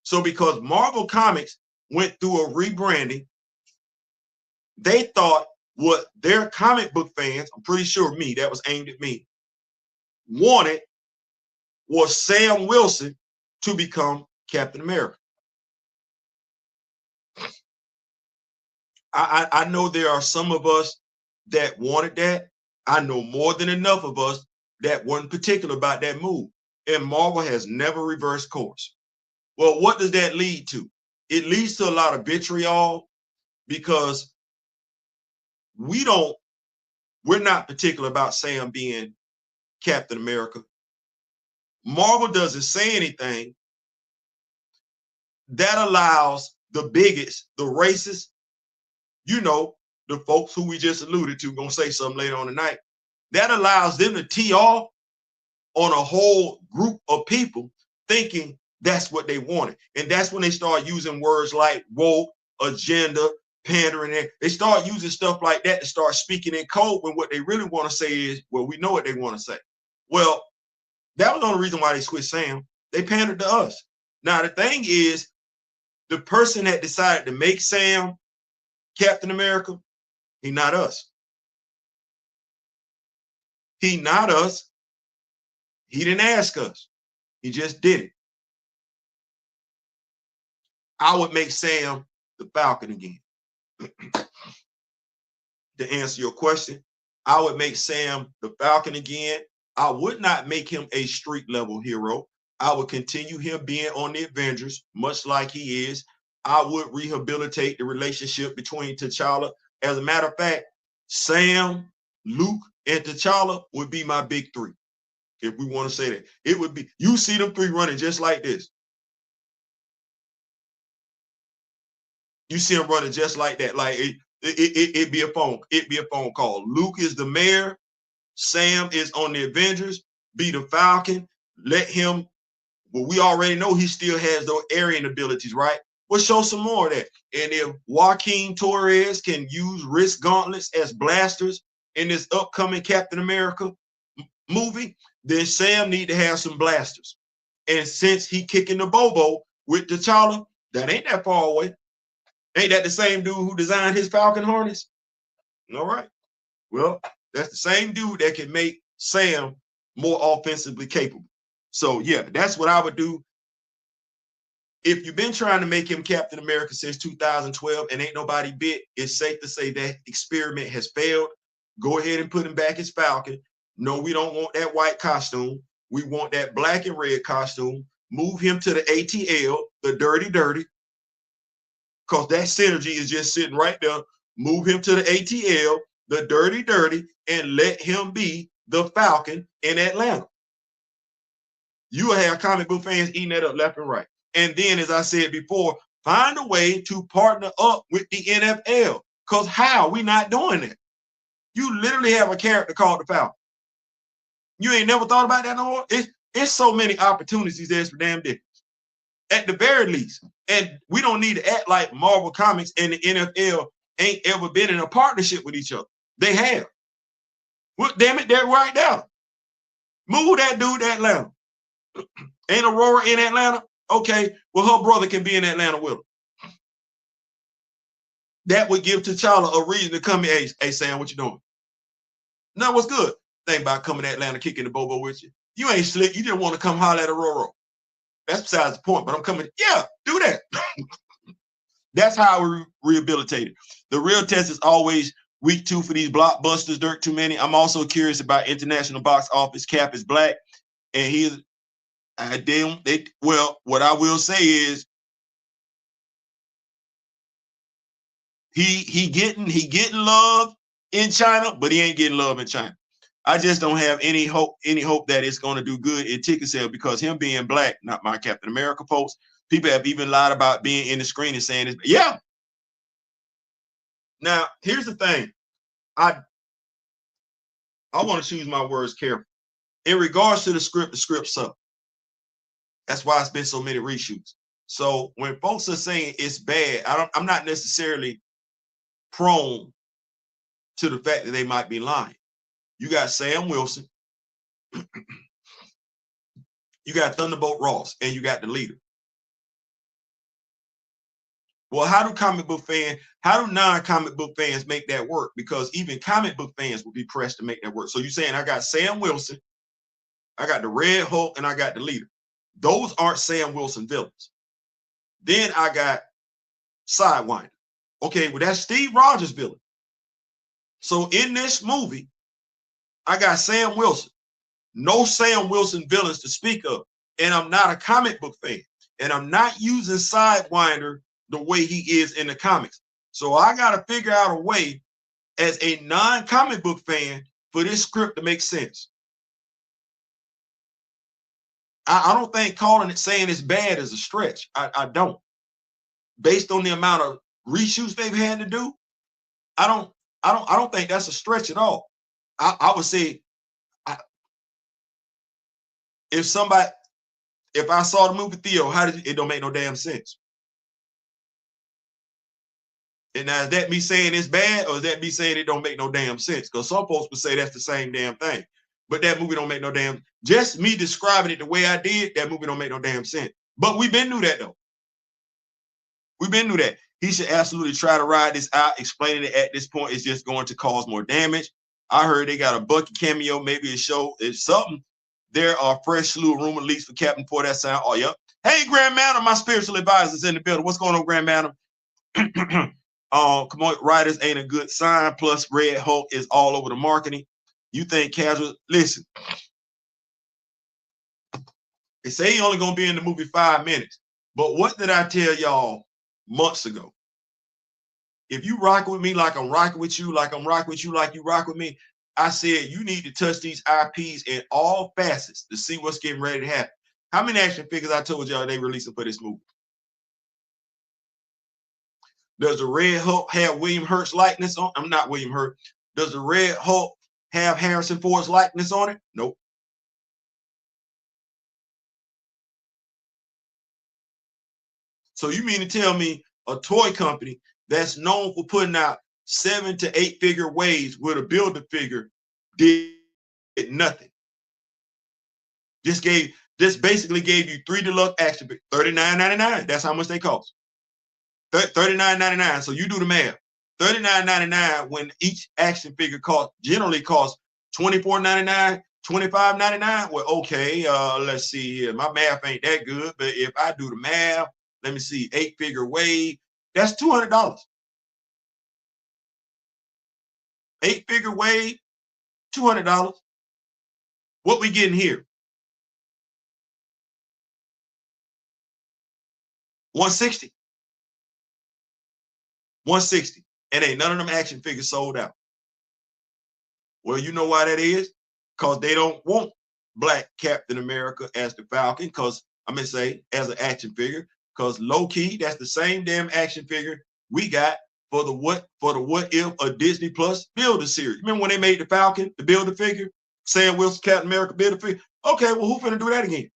So because Marvel Comics went through a rebranding, they thought what their comic book fans, I'm pretty sure that was aimed at me, wanted was Sam Wilson to become Captain America. I know there are some of us that wanted that. I know more than enough of us that weren't particular about that move. And Marvel has never reversed course. Well, what does that lead to? It leads to a lot of vitriol because we're not particular about Sam being Captain America. Marvel doesn't say anything that allows the bigots, the racists, the folks who we just alluded to, gonna say something later on tonight, that allows them to tee off on a whole group of people thinking that's what they wanted. And that's when they start using words like woke, agenda, pandering. They start using stuff like that to start speaking in code when what they really want to say is, well, we know what they want to say. Well, that was the only reason why they switched Sam. They pandered to us. Now, the thing is, the person that decided to make Sam Captain America, he not us. He not us. He didn't ask us. He just did it. I would make Sam the Falcon again. To answer your question, I would make Sam the Falcon again. I would not make him a street level hero. I would continue him being on the Avengers, much like he is. I would rehabilitate the relationship between T'Challa. As a matter of fact, Sam, Luke, and T'Challa would be my big three. If we want to say that, it would be, you see them three running just like this. You see them running just like that. Like it'd be a phone call. Luke is the mayor. Sam is on the Avengers. Be the Falcon. Let him. Well, we already know he still has those Aryan abilities, right? We'll show some more of that. And if Joaquin Torres can use wrist gauntlets as blasters in this upcoming Captain America movie, then Sam need to have some blasters. And since he kicking the Bobo with T'Challa, that ain't that far away. Ain't that the same dude who designed his Falcon harness? All right. Well, that's the same dude that can make Sam more offensively capable. So, yeah, that's what I would do. If you've been trying to make him Captain America since 2012 and ain't nobody bit, it's safe to say that experiment has failed. Go ahead and put him back as Falcon. No, we don't want that white costume. We want that black and red costume. Move him to the ATL, the dirty, because that synergy is just sitting right there. Move him to the ATL, the dirty, and let him be the Falcon in Atlanta. You will have comic book fans eating that up left and right. And then, as I said before, find a way to partner up with the NFL. Because how? We not doing that. You literally have a character called the Falcon. You ain't never thought about that no more? It's so many opportunities there's for damn difference. At the very least. And we don't need to act like Marvel Comics and the NFL ain't ever been in a partnership with each other. They have. Well, damn it, they're right there. Move that dude to Atlanta. Ain't Aurora in Atlanta? Okay, well, her brother can be in Atlanta with her. That would give T'Challa a reason to come here. Hey, Sam, what you doing? No, what's good? Think about coming to Atlanta, kicking the Bobo with you. You ain't slick. You just want to come holler at Aurora. That's besides the point, but I'm coming. Yeah, do that. That's how we rehabilitate it. The real test is always week 2 for these blockbusters. Dirt too many. I'm also curious about international box office. Cap is black, and well, what I will say is he getting love in China, but he ain't getting love in China. I just don't have any hope that it's going to do good in ticket sale because him being black, not my Captain America folks. People have even lied about being in the screen and saying this. Yeah. Now, here's the thing. I want to choose my words carefully. In regards to the script sucked. That's why it's been so many reshoots. So when folks are saying it's bad, I'm not necessarily prone to the fact that they might be lying. You got Sam Wilson, you got Thunderbolt Ross, and you got the leader. Well, how do non-comic book fans make that work? Because even comic book fans will be pressed to make that work. So you're saying I got Sam Wilson, I got the Red Hulk, and I got the leader. Those aren't Sam Wilson villains. Then I got Sidewinder. Okay, well, that's Steve Rogers' villain. So in this movie, I got Sam Wilson. No Sam Wilson villains to speak of. And I'm not a comic book fan. And I'm not using Sidewinder the way he is in the comics. So I got to figure out a way as a non-comic book fan for this script to make sense. I don't think saying it's bad is a stretch. I don't. Based on the amount of reshoots they've had to do, I don't think that's a stretch at all. I would say if I saw the movie Theo, it don't make no damn sense. And now is that me saying it's bad, or is that me saying it don't make no damn sense? Because some folks would say that's the same damn thing. But that movie don't make no damn, just me describing it the way I did, that movie don't make no damn sense. But we've been through that though. We've been through that. He should absolutely try to ride this out. Explaining it at this point is just going to cause more damage. I heard they got a Bucky cameo, maybe a show, it's something. There are fresh slew of rumor leaks for Captain for that sound. Oh, yep. Hey, Grand Madam, my spiritual advisors in the building. What's going on, Grand Madam? Come on, writers ain't a good sign. Plus, Red Hulk is all over the marketing. You think casual? Listen, they say he only gonna be in the movie 5 minutes. But what did I tell y'all months ago? If you rock with me like I'm rocking with you, like I'm rocking with you, like you rock with me, I said you need to touch these IPs in all facets to see what's getting ready to happen. How many action figures I told y'all they releasing for this movie? Does the Red Hulk have William Hurt's likeness on? I'm not William Hurt. Does the Red Hulk have Harrison Ford's likeness on it? Nope. So you mean to tell me a toy company that's known for putting out 7 to 8 figure waves with a Build-A-Figure did nothing? Just basically gave you 3 deluxe action figures, $39.99. That's how much they cost. $39.99. So you do the math. $39.99 when each action figure generally costs $24.99, $25.99. Well, okay, let's see here. My math ain't that good, but if I do the math, let me see, 8 figure wave, that's $200. 8 figure wave, $200. What we getting here? 160. 160. And ain't none of them action figures sold out. Well, you know why that is? Because they don't want Black Captain America as the Falcon, because I'm gonna say as an action figure, because low key, that's the same damn action figure we got for the what if a Disney Plus Build-A series. Remember when they made the Falcon, the Build-A-Figure? Sam Wilson, Captain America, Build-A-Figure. Okay, well, who finna do that again?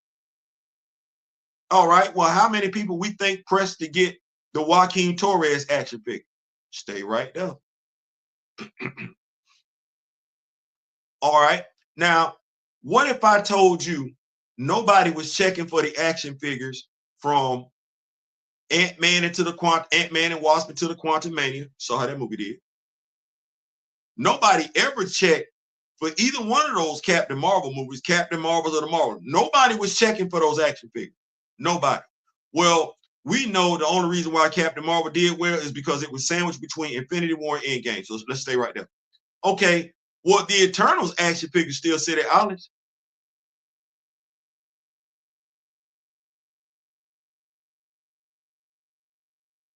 All right, well, how many people we think pressed to get the Joaquin Torres action figure? Stay right there. All right. Now, what if I told you nobody was checking for the action figures from Ant-Man and Wasp into the Quantumania? Saw how that movie did. Nobody ever checked for either one of those Captain Marvel movies, Captain Marvels or the Marvel. Nobody was checking for those action figures. Nobody. Well, we know the only reason why Captain Marvel did well is because it was sandwiched between Infinity War and Endgame. So let's stay right there. Okay, well, the Eternals action figures still sit at Ollie's.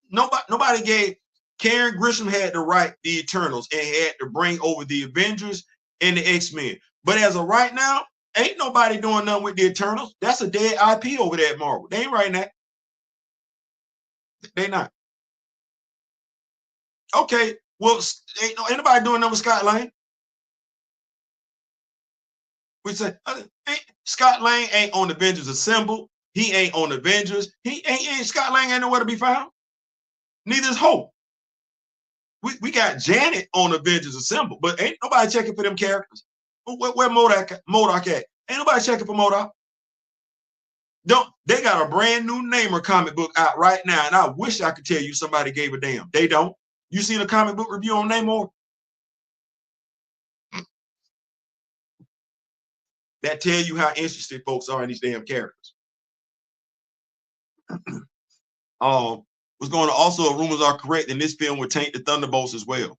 Nobody gave. Karen Grisham had to write the Eternals and had to bring over the Avengers and the X-Men. But as of right now, ain't nobody doing nothing with the Eternals. That's a dead IP over there at Marvel. They ain't writing that. They not. Okay, well, ain't nobody doing nothing with Scott Lang. We say Scott Lang ain't on Avengers Assemble. He ain't on Avengers. He ain't Scott Lang ain't nowhere to be found. Neither is Hope. We got Janet on Avengers Assemble, but ain't nobody checking for them characters. Where MODOK at? Ain't nobody checking for MODOK. They got a brand new Namer comic book out right now, and I wish I could tell you somebody gave a damn. They don't. You seen a comic book review on Namor? That tell you how interested folks are in these damn characters. What's going on? Also, rumors are correct, and this film would taint the Thunderbolts as well.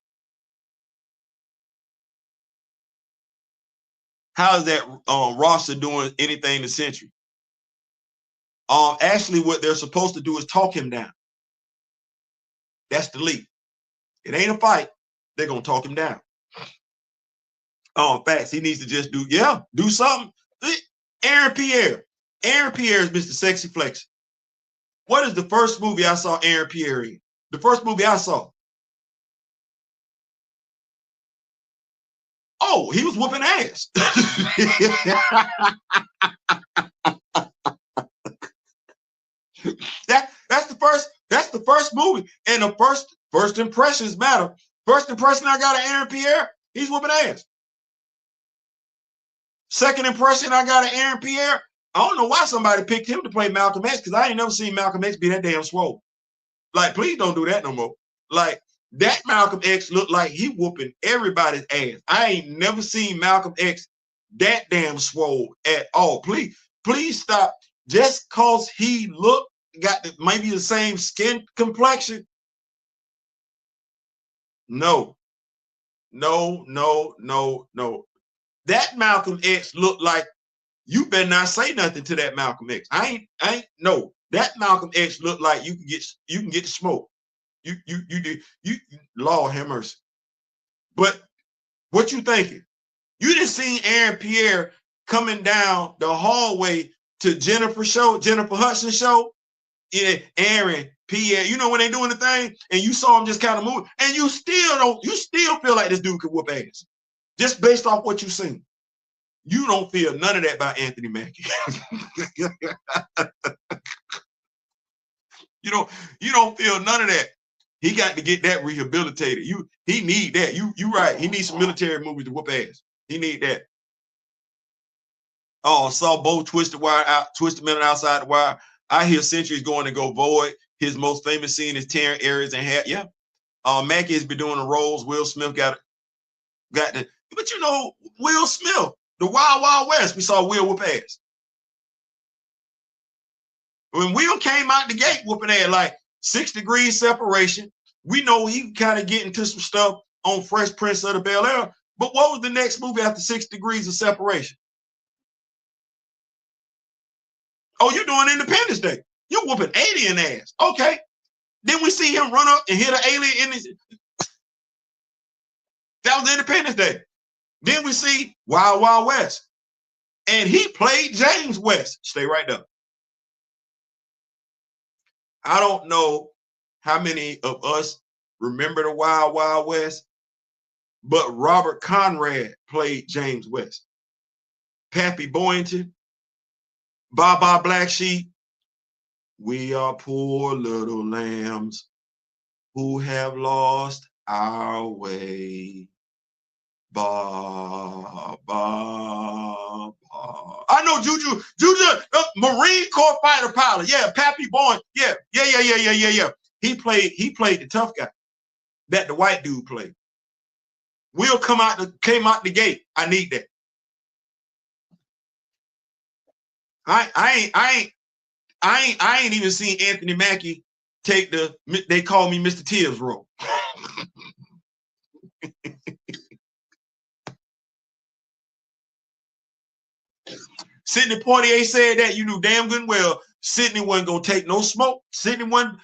How is that roster doing anything this century? Actually, what they're supposed to do is talk him down. That's the lead. It ain't a fight. They're gonna talk him down. Facts. He needs to just do something. Aaron Pierre. Aaron Pierre is Mr. Sexy Flex. What is the first movie I saw Aaron Pierre in? The first movie I saw. Oh, he was whooping ass. That's the first movie. And the First impressions matter. First impression I got of Aaron Pierre, he's whooping ass. Second impression I got of Aaron Pierre, I don't know why somebody picked him to play Malcolm X, because I ain't never seen Malcolm X be that damn swole. Like, please don't do that no more. Like, that Malcolm X looked like he whooping everybody's ass. I ain't never seen Malcolm X that damn swole at all. Please stop. Just cause he got maybe the same skin complexion. No. That Malcolm X looked like, you better not say nothing to that Malcolm X. I ain't no. That Malcolm X looked like you can get smoke. You Lord have mercy. But what you thinking? You just seen Aaron Pierre coming down the hallway to Jennifer Hudson show. Yeah, Aaron Pierre, you know when they doing the thing, and you saw him just kind of move, and you still feel like this dude could whoop ass, just based off what you seen. You don't feel none of that about Anthony Mackie. You don't feel none of that. He got to get that rehabilitated. He need that. You right. He needs some military movies to whoop ass. He need that. Oh, saw both Twisted Man outside the wire. I hear Century's going to go void. His most famous scene is tearing areas and hat. Yeah. Mackie has been doing the roles. Will Smith got the, but you know, Will Smith, the Wild Wild West, we saw Will whoop ass. When Will came out the gate whooping ass, like 6 degrees separation, we know he kind of get into some stuff on Fresh Prince of the Bel-Air. But what was the next movie after 6 degrees of separation? Oh, you're doing Independence Day. You're whooping alien ass. Okay. Then we see him run up and hit an alien in his. That was Independence Day. Then we see Wild Wild West. And he played James West. Stay right there. I don't know how many of us remember the Wild Wild West, but Robert Conrad played James West. Pappy Boyington, Baba Black Sheep, we are poor little lambs who have lost our way. Ba, ba, ba. I know Juju, Marine Corps fighter pilot. Yeah, Pappy Boyington. Yeah. He played the tough guy that the white dude played. Will came out the gate. I need that. I ain't even seen Anthony Mackie take the they call me Mr. Tibbs role. Sidney Poitier said that, you knew damn good and well Sidney wasn't gonna take no smoke. Sidney wasn't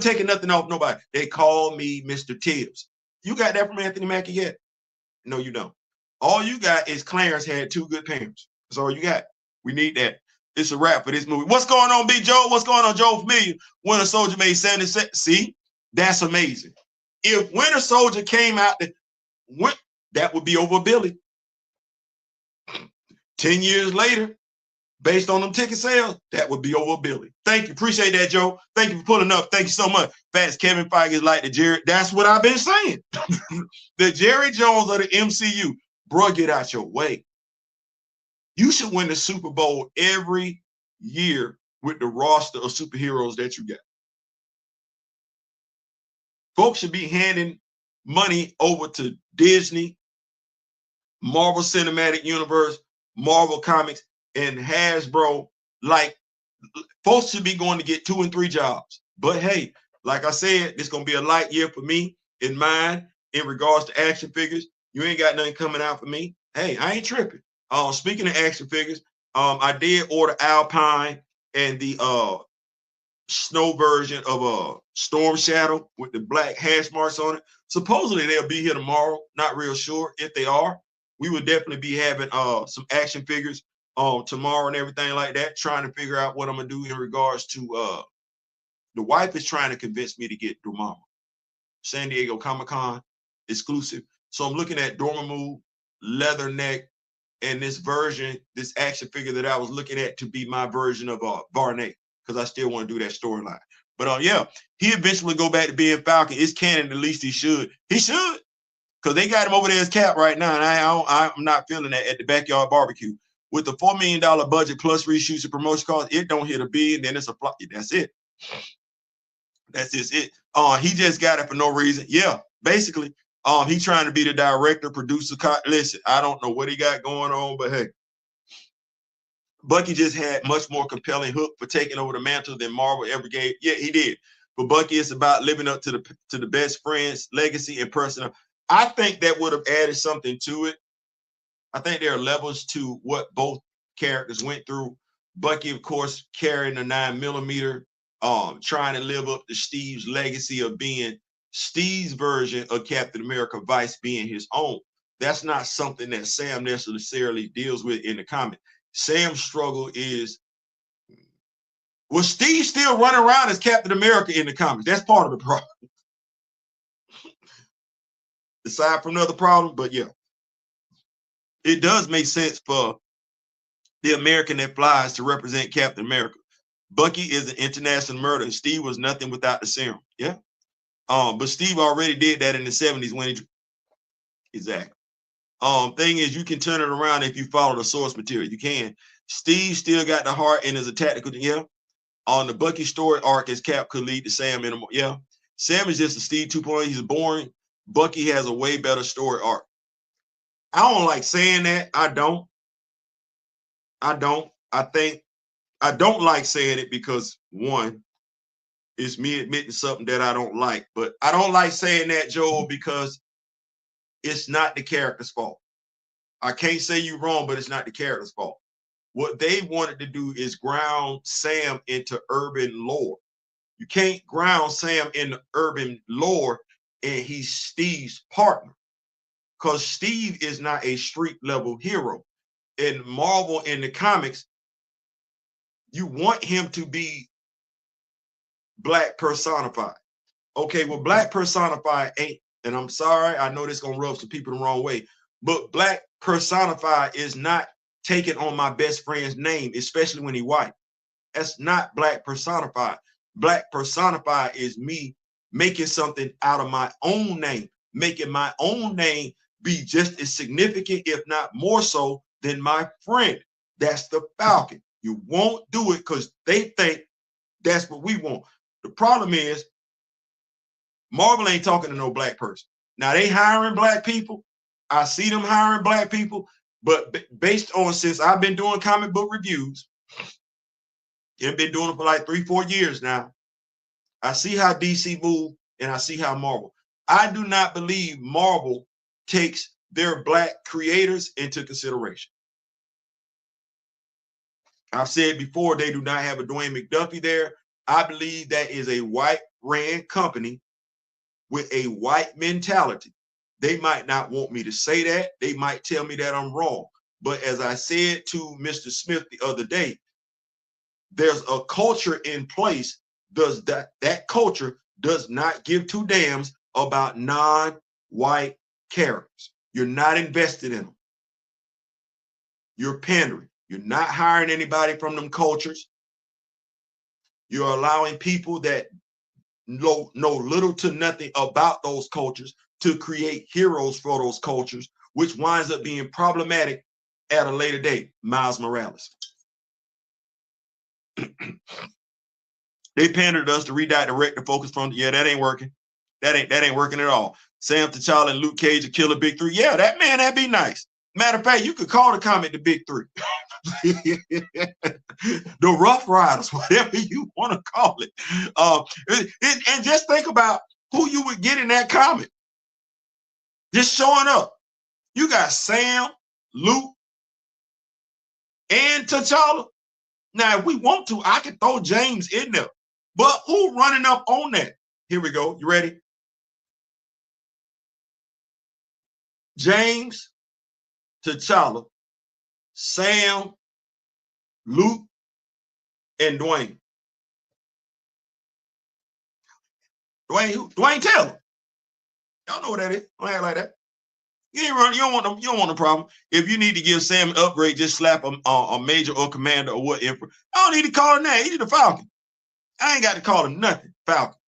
taking nothing off nobody. They call me Mr. Tibbs. You got that from Anthony Mackie yet? No, you don't. All you got is Clarence had 2 good parents. That's all you got. We need that. It's a wrap for this movie. What's going on, Big Joe? What's going on, Joe Familiar? Winter Soldier made 76. See, that's amazing. If Winter Soldier came out, that would be over $1 billion. 10 years later, based on them ticket sales, that would be over $1 billion. Thank you. Appreciate that, Joe. Thank you for pulling up. Thank you so much. Fast Kevin Feige is like the Jerry. That's what I've been saying. The Jerry Jones of the MCU. Bro, get out your way. You should win the Super Bowl every year with the roster of superheroes that you got. Folks should be handing money over to Disney, Marvel Cinematic Universe, Marvel Comics, and Hasbro. Like, folks should be going to get 2 and 3 jobs. But hey, like I said, this is going to be a light year for me in mine in regards to action figures. You ain't got nothing coming out for me. Hey, I ain't tripping. Speaking of action figures, I did order Alpine and the snow version of Storm Shadow with the black hash marks on it. Supposedly they'll be here tomorrow. Not real sure. If they are, we will definitely be having some action figures tomorrow and everything like that. Trying to figure out what I'm gonna do in regards to the wife is trying to convince me to get Dormammu, San Diego Comic-Con exclusive. So I'm looking at Dormammu, leather neck, and this action figure that I was looking at to be my version of Varney, because I still want to do that storyline. But yeah, he eventually go back to being Falcon. It's canon, at least he should. He should, because they got him over there as Cap right now, and I'm not feeling that at the backyard barbecue. With the $4 million budget plus reshoots and promotion costs, it don't hit $1 billion, then it's a flop. That's it. That's just it. He just got it for no reason. Yeah, basically. He trying to be the director, producer. Listen, I don't know what he got going on, but hey, Bucky just had much more compelling hook for taking over the mantle than Marvel ever gave. Yeah, he did. But Bucky is about living up to the best friends, legacy, and personal. I think that would have added something to it. I think there are levels to what both characters went through. Bucky, of course, carrying the 9mm, trying to live up to Steve's legacy of being Steve's version of Captain America, Vice being his own. That's not something that Sam necessarily deals with in the comic. Sam's struggle is, well, Steve's still running around as Captain America in the comics. That's part of the problem. Aside from another problem, but yeah. It does make sense for the American that flies to represent Captain America. Bucky is an international murderer. Steve was nothing without the serum. Yeah. But Steve already did that in the 70s when he exactly. Thing is, you can turn it around if you follow the source material. You can. Steve still got the heart and is a tactical. Yeah. On the Bucky story arc, as Cap could lead to Sam in a yeah. Sam is just a Steve 2.0. He's boring. Bucky has a way better story arc. I don't like saying that. I don't. I don't like saying it because, one, it's me admitting something that I don't like. But I don't like saying that, Joel, because it's not the character's fault. I can't say you're wrong, but it's not the character's fault. What they wanted to do is ground Sam into urban lore. You can't ground Sam in the urban lore and he's Steve's partner, because Steve is not a street level hero. In Marvel, in the comics, you want him to be Black personified. Okay, well, Black personified ain't, and I'm sorry, I know this gonna rub some people the wrong way, but Black personified is not taking on my best friend's name, especially when he white. That's not Black personified. Black personified is me making something out of my own name, making my own name be just as significant, if not more so, than my friend. That's the Falcon. You won't do it because they think that's what we want. The problem is Marvel ain't talking to no Black person. Now they hiring Black people. I see them hiring Black people, but based on, since I've been doing comic book reviews, I've been doing it for like 3-4 years now, I see how DC move and I see how Marvel. I do not believe Marvel takes their Black creators into consideration. I've said before, they do not have a Dwayne McDuffie there. I believe that is a white ran company with a white mentality. They might not want me to say that. They might tell me that I'm wrong. But as I said to Mr. Smith the other day, there's a culture in place. Does that culture does not give two damns about non-white characters. You're not invested in them. You're pandering. You're not hiring anybody from them cultures. You're allowing people that know little to nothing about those cultures to create heroes for those cultures, which winds up being problematic at a later date. Miles Morales. They pandered us to redirect the focus from, yeah, that ain't working. That ain't working at all. Sam, T'Challa, and Luke Cage to kill a big three. Yeah, that man, that'd be nice. Matter of fact, you could call the comic the Big Three. The Rough Riders, whatever you want to call it. And just think about who you would get in that comic. Just showing up. You got Sam, Luke, and T'Challa. Now, if we want to, I can throw James in there. But who running up on that? Here we go. You ready? James, T'Challa, Sam, Luke, and Dwayne. Dwayne who? Dwayne Taylor. Y'all know what that is. Don't act like that. You ain't run. You don't want them. You don't want a problem. If you need to give Sam an upgrade, just slap a major or commander or whatever. I don't need to call him that. He need a Falcon. I ain't got to call him nothing. Falcon.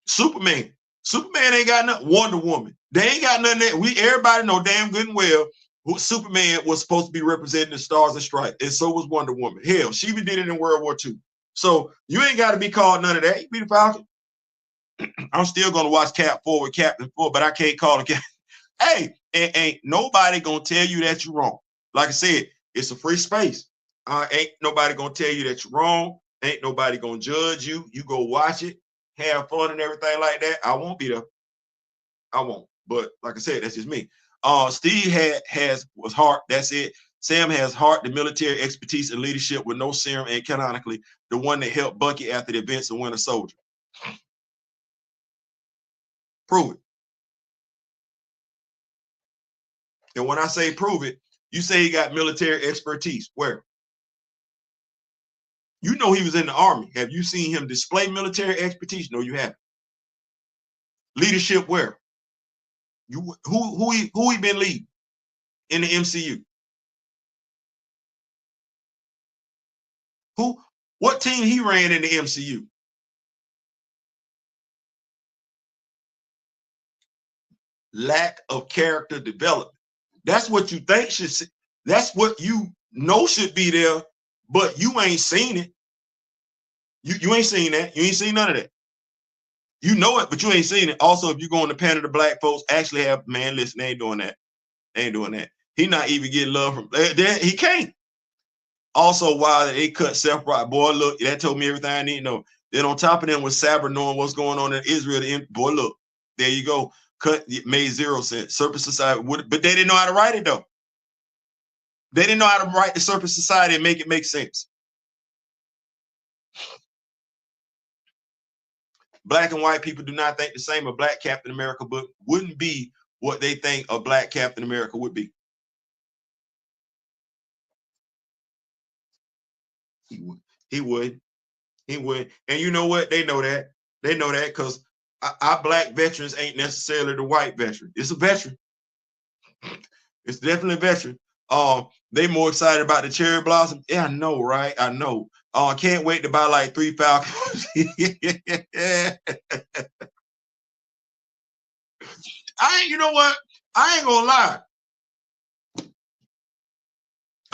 Superman. Superman ain't got nothing. Wonder Woman. They ain't got nothing. Everybody know damn good and well who Superman was supposed to be representing the Stars and Stripes, and so was Wonder Woman. Hell, she even did it in World War II. So you ain't got to be called none of that. You be the Falcon. I'm still gonna watch Cap 4 with Captain 4, but I can't call the Cap. Hey, ain't nobody gonna tell you that you're wrong. Like I said, it's a free space. Ain't nobody gonna tell you that you're wrong. Ain't nobody gonna judge you. You go watch it, have fun and everything like that. I won't be there. I won't. But like I said, that's just me. Steve was heart. That's it. Sam has heart, the military expertise and leadership with no serum, and canonically the one that helped Bucky after the events of Winter Soldier. Prove it. And when I say prove it, you say he got military expertise. Where? You know he was in the Army. Have you seen him display military expertise? No, you haven't. Leadership where? Who he been leading in the MCU? What team he ran in the MCU? Lack of character development. That's what you think should. That's what you know should be there, but you ain't seen it. You ain't seen that. You ain't seen none of that. You know it, but you ain't seen it. Also, if you go on the panel of black folks, actually have, man, listen, they ain't doing that. They ain't doing that. He not even getting love from he can't. Also, while they cut Seth Rock, boy, look, that told me everything I need to know. Then on top of them with Saber knowing what's going on in Israel, boy, look, there you go. Cut made 0 sense. Serpent Society, but they didn't know how to write it though. They didn't know how to write the Serpent Society and make it make sense. Black and white people do not think the same. A black Captain America book wouldn't be what they think a black Captain America would be. He would. And you know what? They know that. They know that because our black veterans ain't necessarily the white veteran. It's a veteran. It's definitely a veteran. They more excited about the cherry blossom. Yeah, I know, right? I know. Can't wait to buy like 3 Falcons. You know what? I ain't gonna lie.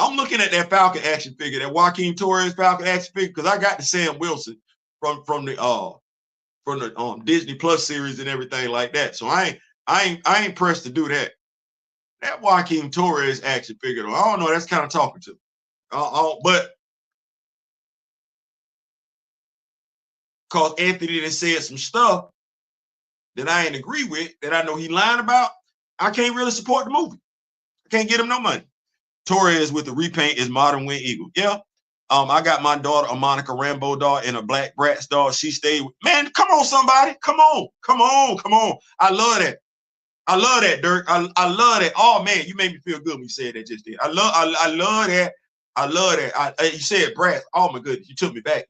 I'm looking at that Falcon action figure, that Joaquin Torres Falcon action figure, because I got the Sam Wilson from the Disney Plus series and everything like that. So I ain't pressed to do that. That Joaquin Torres action figure, though, I don't know. That's kind of talking to. But because Anthony done said some stuff that I ain't agree with, that I know he lying about, I can't really support the movie. I can't get him no money. Torres with the repaint is Modern Wing Eagle. Yeah. I got my daughter a Monica Rambeau doll and a Black Bratz doll. She stayed with, man, come on, somebody. Come on. I love that. I love that, Dirk. I love that. Oh man, you made me feel good when you said that just then. I love that. I love that. You said Bratz. Oh my goodness, you took me back.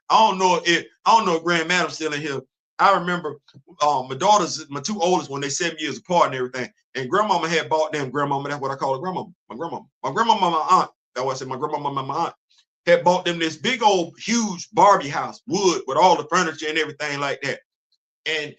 I don't know if Grand Madam's still in here. I remember my 2 oldest when they 7 years apart and everything. And grandmama had bought them. Grandmama, that's what I call her, grandmama. My grandmama, my aunt. That's why I said my grandmama, my aunt had bought them this big old huge Barbie house, wood with all the furniture and everything like that. And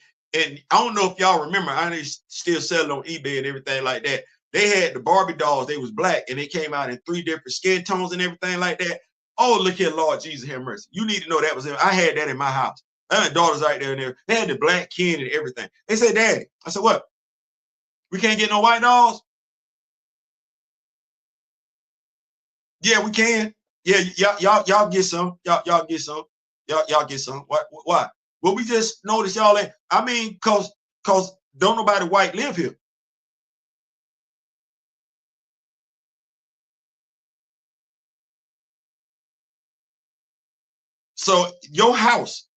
I don't know if y'all remember, I still sell it on eBay and everything like that. They had the Barbie dolls, they was black, and they came out in 3 different skin tones and everything like that. Oh, look here, Lord Jesus, have mercy. You need to know that was I had that in my house. I had daughters right there and there. They had the black Ken and everything. They said, Daddy. I said, what? We can't get no white dolls? Yeah, we can. Yeah, y'all get some. Y'all get some. Y'all get some. Why? Well, we just noticed y'all ain't. I mean, cause don't nobody white live here. So your house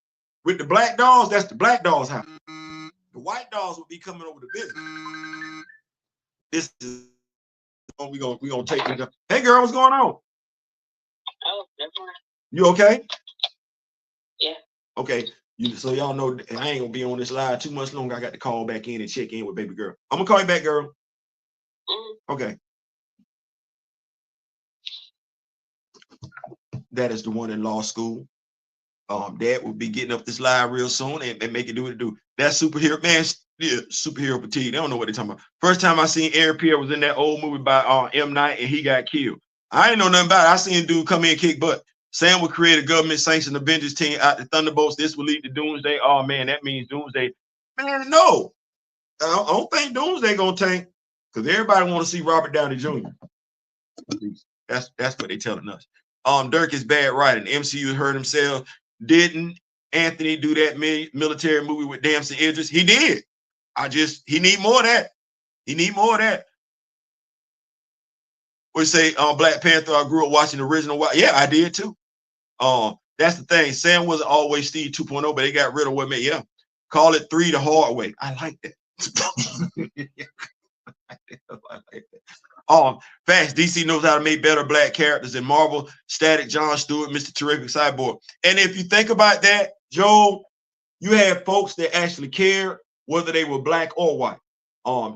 with the black dolls, that's the black dolls' house. The white dolls will be coming over to visit. This is we gonna take it. Hey girl, what's going on? Oh, that's fine. You okay? Yeah. Okay. So y'all know I ain't gonna be on this live too much longer. I got to call back in and check in with baby girl. I'm gonna call you back, girl. Okay. That is the one in law school. Dad will be getting up this live real soon and make it do what it do. That superhero, man, yeah, superhero fatigue. They don't know what they're talking about. First time I seen Aaron Pierre was in that old movie by M. Night, and he got killed. I didn't know nothing about it. I seen a dude come in and kick butt. Sam would create a government-sanctioned Avengers team out the Thunderbolts. This will lead to Doomsday. Oh, man, that means Doomsday. Man, no. I don't think Doomsday gonna tank because everybody want to see Robert Downey Jr. That's what they telling us. Dirk is bad writing. MCU hurt himself. Didn't Anthony do that military movie with Damson Idris? He did. He need more of that. He need more of that. We say Black Panther, I grew up watching the original. Yeah, I did too. That's the thing. Sam wasn't always Steve 2.0, but they got rid of what made, yeah. Call it 3 the hard way. I like that. I like that. Facts. DC knows how to make better black characters than Marvel. Static, John Stewart, Mr. Terrific, Cyborg. And if you think about that, Joe, you have folks that actually care whether they were black or white.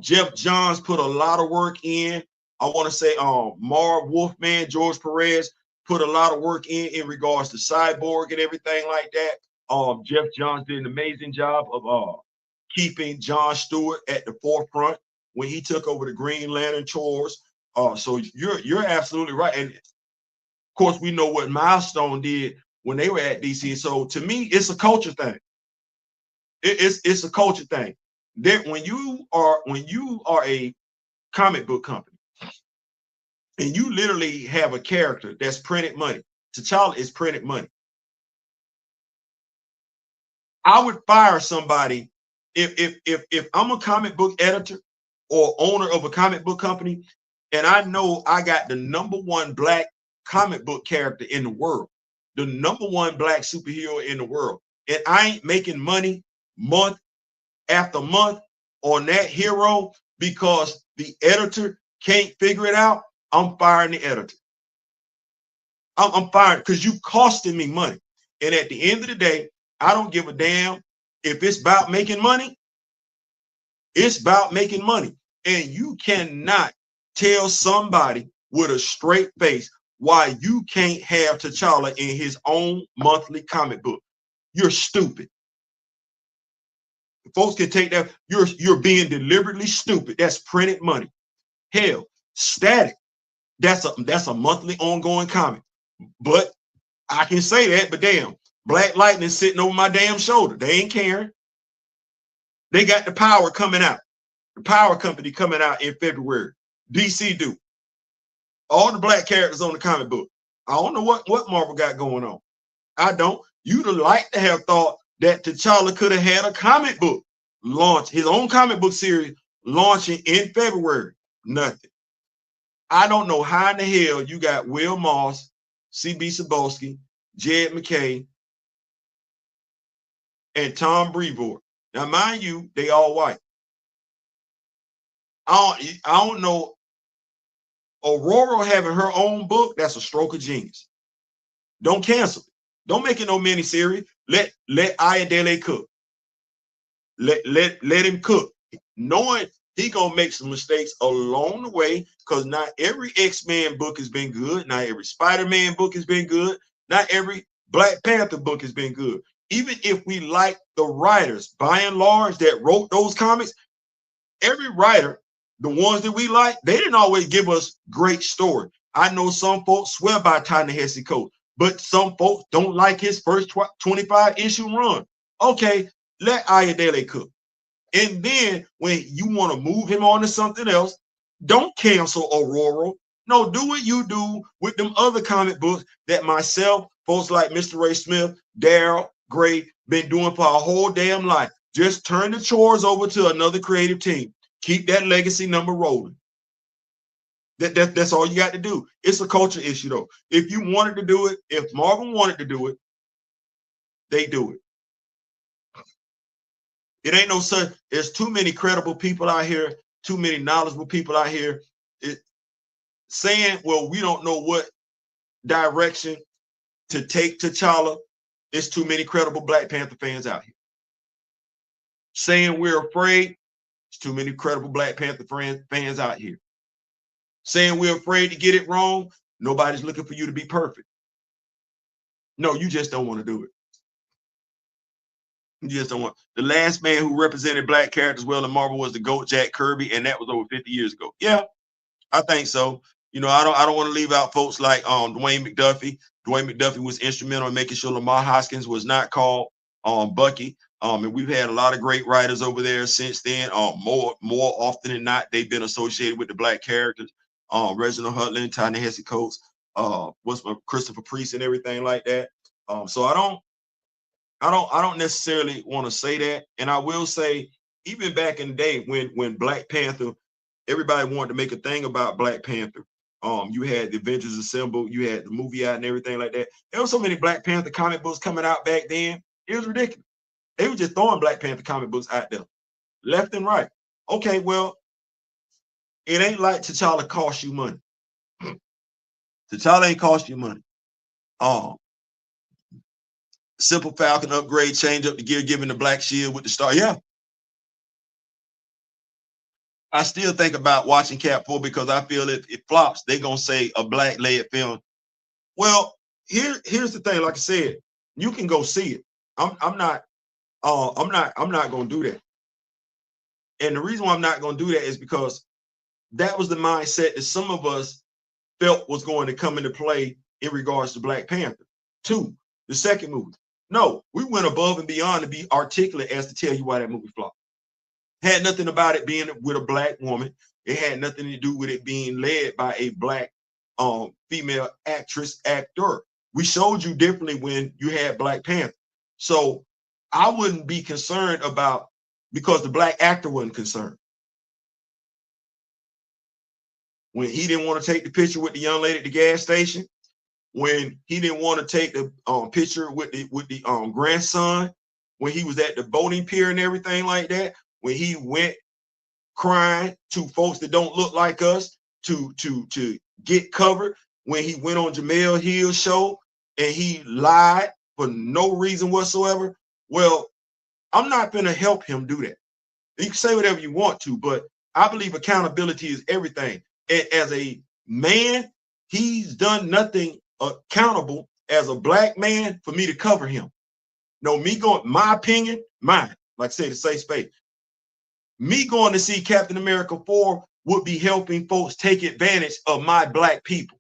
Jeff Johns put a lot of work in. I want to say Marv Wolfman, George Perez put a lot of work in regards to Cyborg and everything like that. Jeff Johns did an amazing job of keeping John Stewart at the forefront when he took over the Green Lantern chores. So you're absolutely right. And of course, we know what Milestone did when they were at DC. So to me, it's a culture thing. It's a culture thing. That when you are a comic book company and you literally have a character that's printed money, T'Challa is printed money. I would fire somebody if I'm a comic book editor or owner of a comic book company, and I know I got the #1 black comic book character in the world, the #1 black superhero in the world, and I ain't making money month after month on that hero because the editor can't figure it out, I'm firing the editor. I'm fired because you costing me money. And at the end of the day, I don't give a damn if it's about making money. It's about making money. And you cannot tell somebody with a straight face why you can't have T'Challa in his own monthly comic book. You're stupid. Folks can take that. You're being deliberately stupid. That's printed money. Hell, Static. That's a monthly ongoing comic. But I can say that, but damn, Black Lightning sitting over my damn shoulder. They ain't caring. They got the Power coming out. The Power Company coming out in February. DC do. All the black characters on the comic book. I don't know what Marvel got going on. I don't. You'd have liked to have thought that T'Challa could have had a comic book launch, his own comic book series launching in February. Nothing. I don't know how in the hell you got Will Moss, C.B. Cebulski, Jed McKay, and Tom Brevoort. Now, mind you, they all white. I don't know. Aurora having her own book, that's a stroke of genius. Don't cancel it. Don't make it no miniseries. Let Ayodele cook. Let him cook. Knowing he gonna make some mistakes along the way, because not every X-Men book has been good. Not every Spider-Man book has been good. Not every Black Panther book has been good. Even if we like the writers, by and large, that wrote those comics, every writer, the ones that we like, they didn't always give us great story. I know some folks swear by Ta-Nehisi Coates, but some folks don't like his first 25 issue run. Okay, let Ayodele cook. And then when you want to move him on to something else, don't cancel Aurora. No, do what you do with them other comic books that myself, folks like Mr. Ray Smith, Daryl Gray, been doing for our whole damn life. Just turn the chores over to another creative team. Keep that legacy number rolling. That's all you got to do. It's a culture issue, though. If you wanted to do it, if Marvel wanted to do it, they do it. It ain't no such. There's too many credible people out here, too many knowledgeable people out here saying, well, we don't know what direction to take T'Challa. There's too many credible Black Panther fans out here. Saying we're afraid, there's too many credible Black Panther fans out here. Saying we're afraid to get it wrong, nobody's looking for you to be perfect. No, you just don't want to do it. You just don't want. The last man who represented black characters well in Marvel was the GOAT Jack Kirby, and that was over 50 years ago. Yeah, I think so. You know, I don't want to leave out folks like Dwayne McDuffie. Dwayne McDuffie was instrumental in making sure Lamar Hoskins was not called Bucky. And we've had a lot of great writers over there since then. More often than not, they've been associated with the black characters. Reginald Hudlin, Ta-Nehisi Coates, Christopher Priest, and everything like that. So I don't necessarily want to say that. And I will say, even back in the day when Black Panther, everybody wanted to make a thing about Black Panther. You had the Avengers Assemble, you had the movie out and everything like that. There were so many Black Panther comic books coming out back then. It was ridiculous. They were just throwing Black Panther comic books out there, left and right. Okay, well, it ain't like T'Challa cost you money. T'Challa ain't cost you money. Simple Falcon upgrade, change up the gear, giving the black shield with the star. Yeah. I still think about watching Cap 4 because I feel if it flops, they're gonna say a black led film. Well, here's the thing. Like I said, you can go see it. I'm not gonna do that. And the reason why I'm not gonna do that is because that was the mindset that some of us felt was going to come into play in regards to Black Panther 2, the second movie. No, we went above and beyond to be articulate as to tell you why that movie flopped. Had nothing about it being with a black woman. It had nothing to do with it being led by a black female actor. We showed you differently when you had Black Panther. So I wouldn't be concerned about, because the black actor wasn't concerned. When he didn't want to take the picture with the young lady at the gas station, when he didn't want to take the picture with the grandson, when he was at the boating pier and everything like that, when he went crying to folks that don't look like us to get covered, when he went on Jamel Hill's show and he lied for no reason whatsoever. Well, I'm not going to help him do that. You can say whatever you want to, but I believe accountability is everything. And as a man, he's done nothing accountable as a black man for me to cover him. No, me going, my opinion, mine, like I said, the safe space. Me going to see Captain America 4 would be helping folks take advantage of my black people.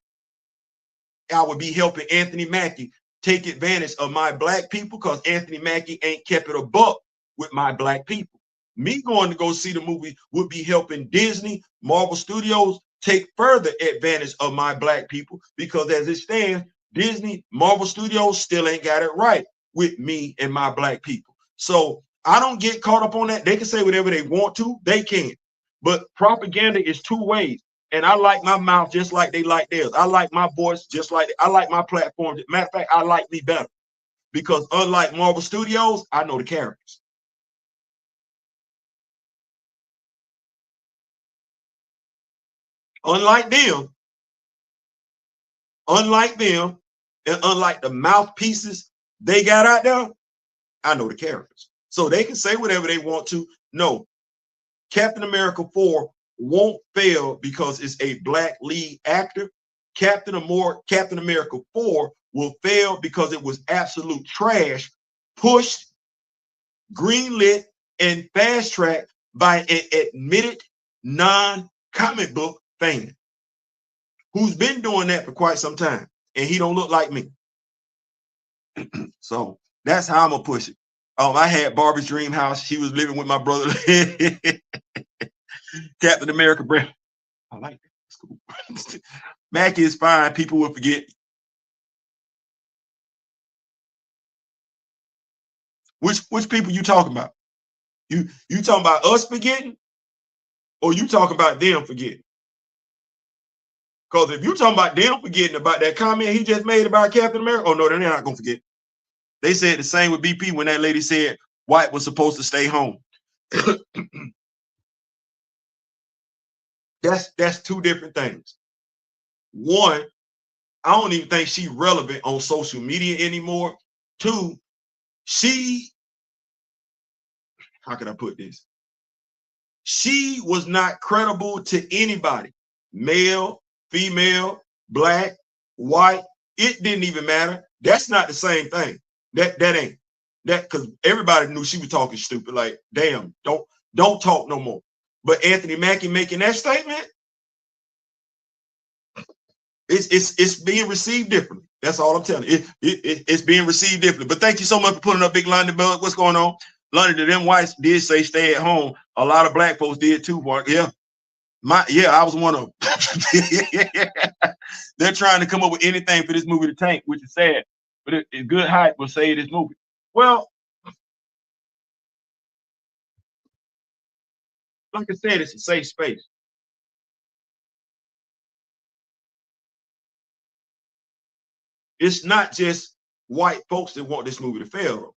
I would be helping Anthony Mackie take advantage of my black people because Anthony Mackie ain't kept it a buck with my black people. Me going to go see the movie would be helping Disney, Marvel Studios take further advantage of my black people, because as it stands, Disney, Marvel Studios still ain't got it right with me and my black people. So I don't get caught up on that. They can say whatever they want to, they can. But propaganda is two ways. And I like my mouth just like they like theirs. I like my voice just like I like my platform. Matter of fact, I like me better. Because unlike Marvel Studios, I know the characters. Unlike them, and unlike the mouthpieces they got out there, I know the characters. So they can say whatever they want to. No, Captain America 4 won't fail because it's a black lead actor. Captain America 4 will fail because it was absolute trash, pushed, greenlit, and fast-tracked by an admitted non-comic book fan who's been doing that for quite some time, and he don't look like me. So that's how I'm gonna push it. I had Barbie's dream house. She was living with my brother. Captain America brand. I like that. That's cool. Mackie is fine. People will forget. Which people you talking about? You talking about us forgetting, or you talking about them forgetting? Because if you talking about them forgetting about that comment he just made about Captain America, oh no, they're not gonna forget. They said the same with BP when that lady said White was supposed to stay home. That's two different things. One, I don't even think she's relevant on social media anymore. Two, how can I put this? She was not credible to anybody, male, female, black, white. It didn't even matter. That's not the same thing. That ain't that, because everybody knew she was talking stupid. Like, damn, don't talk no more. But Anthony Mackie making that statement, it's being received differently. That's all I'm telling you. It's being received differently. But thank you so much for putting up Big London Bug. What's going on? London, them whites did say stay at home. A lot of black folks did too, Mark. Yeah. I was one of them. They're trying to come up with anything for this movie to tank, which is sad. But it's good hype will save this movie. Well, like I said, it's a safe space. It's not just white folks that want this movie to fail.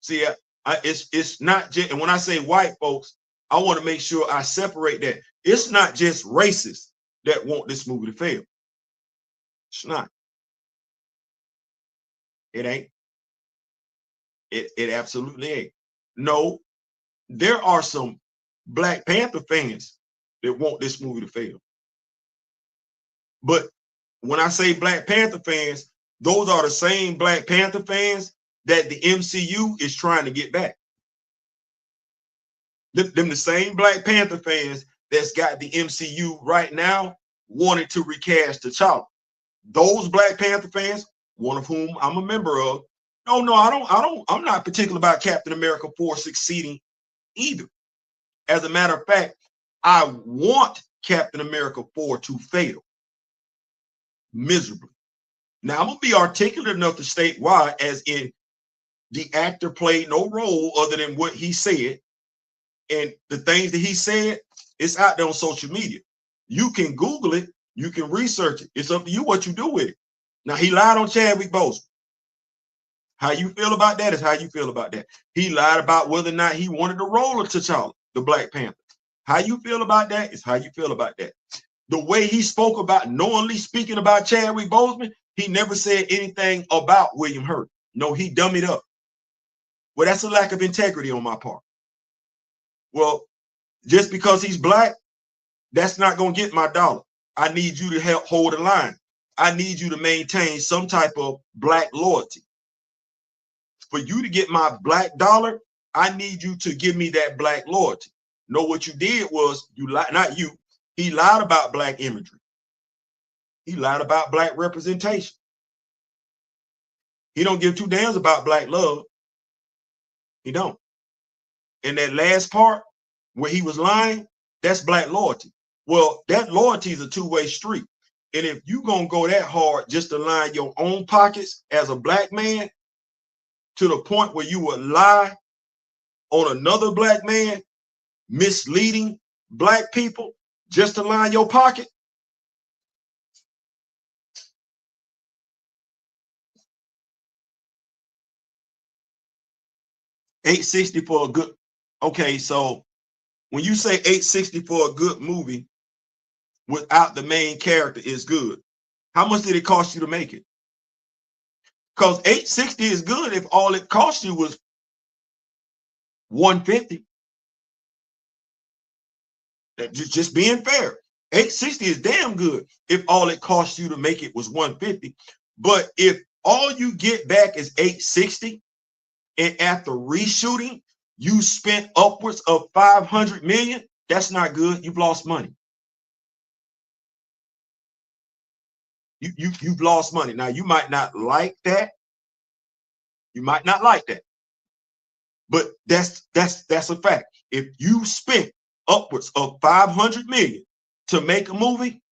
See, it's not just, and when I say white folks, I want to make sure I separate that. It's not just racists that want this movie to fail. It's not. It ain't. It absolutely ain't. No, there are some Black Panther fans that want this movie to fail. But when I say Black Panther fans, those are the same Black Panther fans that the MCU is trying to get back. Them the same Black Panther fans that's got the MCU right now wanting to recast T'Challa. Those Black Panther fans, one of whom I'm a member of, no, I'm not particular about Captain America 4 succeeding either. As a matter of fact, I want Captain America 4 to fail miserably. Now, I'm going to be articulate enough to state why, as in the actor played no role other than what he said. And the things that he said, it's out there on social media. You can Google it. You can research it. It's up to you what you do with it. Now, he lied on Chadwick Boseman. How you feel about that is how you feel about that. He lied about whether or not he wanted the role of T'Challa, the Black Panther. How you feel about that is how you feel about that. The way he spoke about knowingly speaking about Chadwick Boseman, he never said anything about William Hurt. No, he dummied up. Well, that's a lack of integrity on my part. Well, just because he's Black, that's not going to get my dollar. I need you to help hold the line. I need you to maintain some type of Black loyalty. For you to get my Black dollar, I need you to give me that Black loyalty. No, what you did was, you lied, not you, he lied about Black imagery. He lied about Black representation. He don't give two damns about Black love. He don't. And that last part where he was lying, that's Black loyalty. Well, that loyalty is a two-way street. And if you gonna go that hard just to line your own pockets as a Black man, to the point where you would lie on another Black man, misleading Black people just to line your pocket, $860 for a good, okay, so when you say $860 for a good movie without the main character is good, how much did it cost you to make it? Because $860 is good if all it cost you was $150. Just being fair, $860 is damn good if all it cost you to make it was $150. But if all you get back is $860, and after reshooting, you spent upwards of $500 million, that's not good. You've lost money. You've lost money. Now, you might not like that. You might not like that. But that's a fact. If you spent upwards of $500 million to make a movie,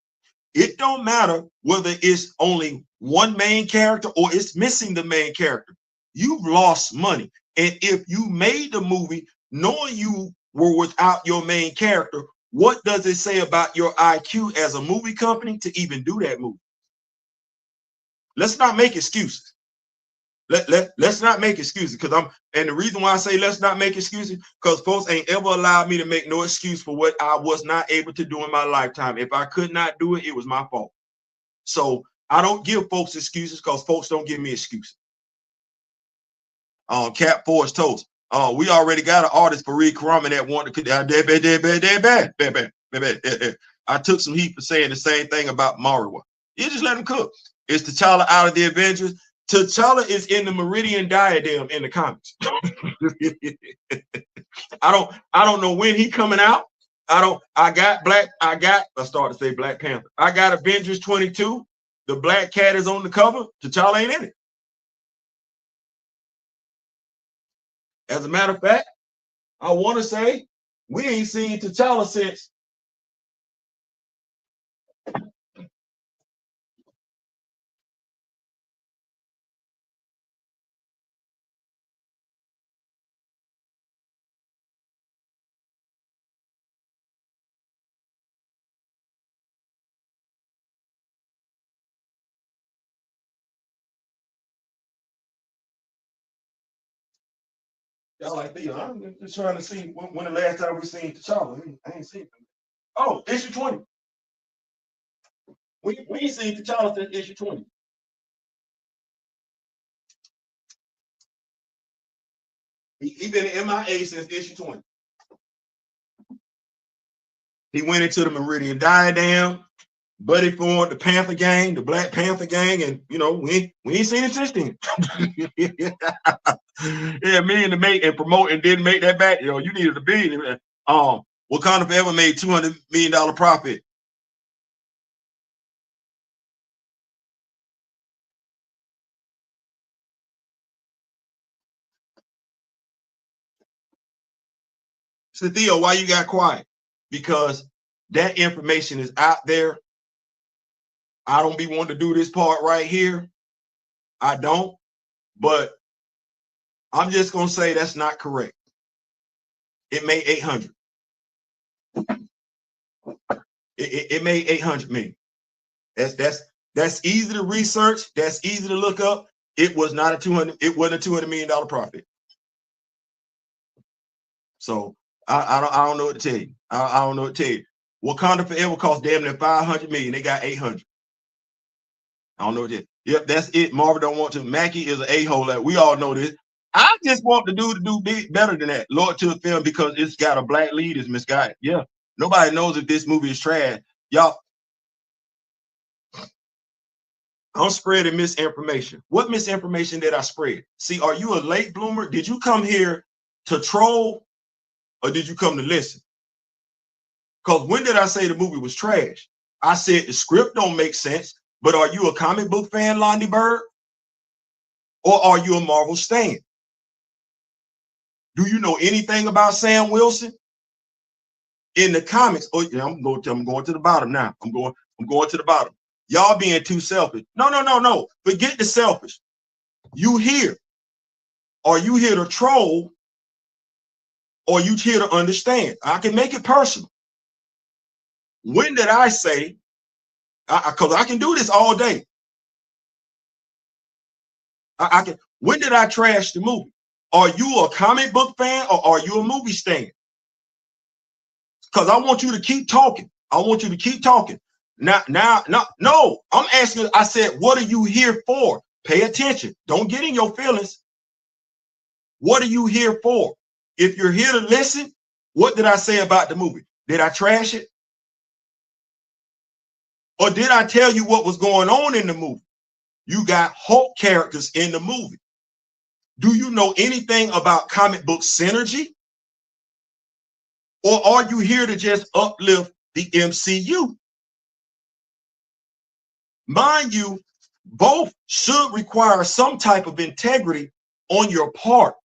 it don't matter whether it's only one main character or it's missing the main character. You've lost money. And if you made the movie knowing you were without your main character, what does it say about your IQ as a movie company to even do that movie? Let's not make excuses. Let's not make excuses, because and the reason why I say let's not make excuses, because folks ain't ever allowed me to make no excuse for what I was not able to do in my lifetime. If I could not do it, it was my fault. So I don't give folks excuses, because folks don't give me excuses. Cap Force Toast. We already got an artist for Reed Karaman that wanted to. I took some heat for saying the same thing about Mariwa. You just let him cook. Is T'Challa out of the Avengers? T'Challa is in the Meridian diadem in the comics. I don't know when he coming out. I start to say Black Panther. I got Avengers 22. The Black Cat is on the cover. T'Challa ain't in it. As a matter of fact, I want to say we ain't seen T'Challa since y'all like this. I'm just trying to see when the last time we seen T'Challa. I ain't seen him. Oh, issue 20. We ain't seen T'Challa since issue 20. He been in MIA since issue 20. He went into the Meridian diadem, buddy formed the Panther gang, the Black Panther gang, and we ain't seen it since then. Yeah, million to make and promote and didn't make that back. You needed $1 billion. Wakanda Forever made $200 million profit. So Theo, why you got quiet? Because that information is out there. I don't be wanting to do this part right here. I don't, but I'm just gonna say that's not correct. It made 800. It made 800 million. That's easy to research. That's easy to look up. It was not a 200. It wasn't a $200 million profit. So I don't know what to tell you. I don't know what to tell you. Wakanda Forever cost damn near 500 million. They got 800. I don't know what to tell you. Yep, that's it. Marvel don't want to. Mackie is an a-hole. We all know this. I just want the dude to do better than that. Lord to the film because it's got a black lead. It's misguided. Yeah. Nobody knows if this movie is trash. Y'all, I'm spreading misinformation. What misinformation did I spread? See, are you a late bloomer? Did you come here to troll or did you come to listen? Because when did I say the movie was trash? I said the script don't make sense, but are you a comic book fan, Lonnie Bird? Or are you a Marvel stan? Do you know anything about Sam Wilson? In the comics, I'm going to the bottom now. I'm going to the bottom. Y'all being too selfish. No. Forget the selfish. You here. Are you here to troll? Or you here to understand? I can make it personal. When did I say, because I can do this all day. When did I trash the movie? Are you a comic book fan or are you a movie stan? Because I want you to keep talking. I want you to keep talking. No, I'm asking, I said, what are you here for? Pay attention. Don't get in your feelings. What are you here for? If you're here to listen, what did I say about the movie? Did I trash it? Or did I tell you what was going on in the movie? You got Hulk characters in the movie. Do you know anything about comic book synergy? Or are you here to just uplift the MCU? Mind you, both should require some type of integrity on your part.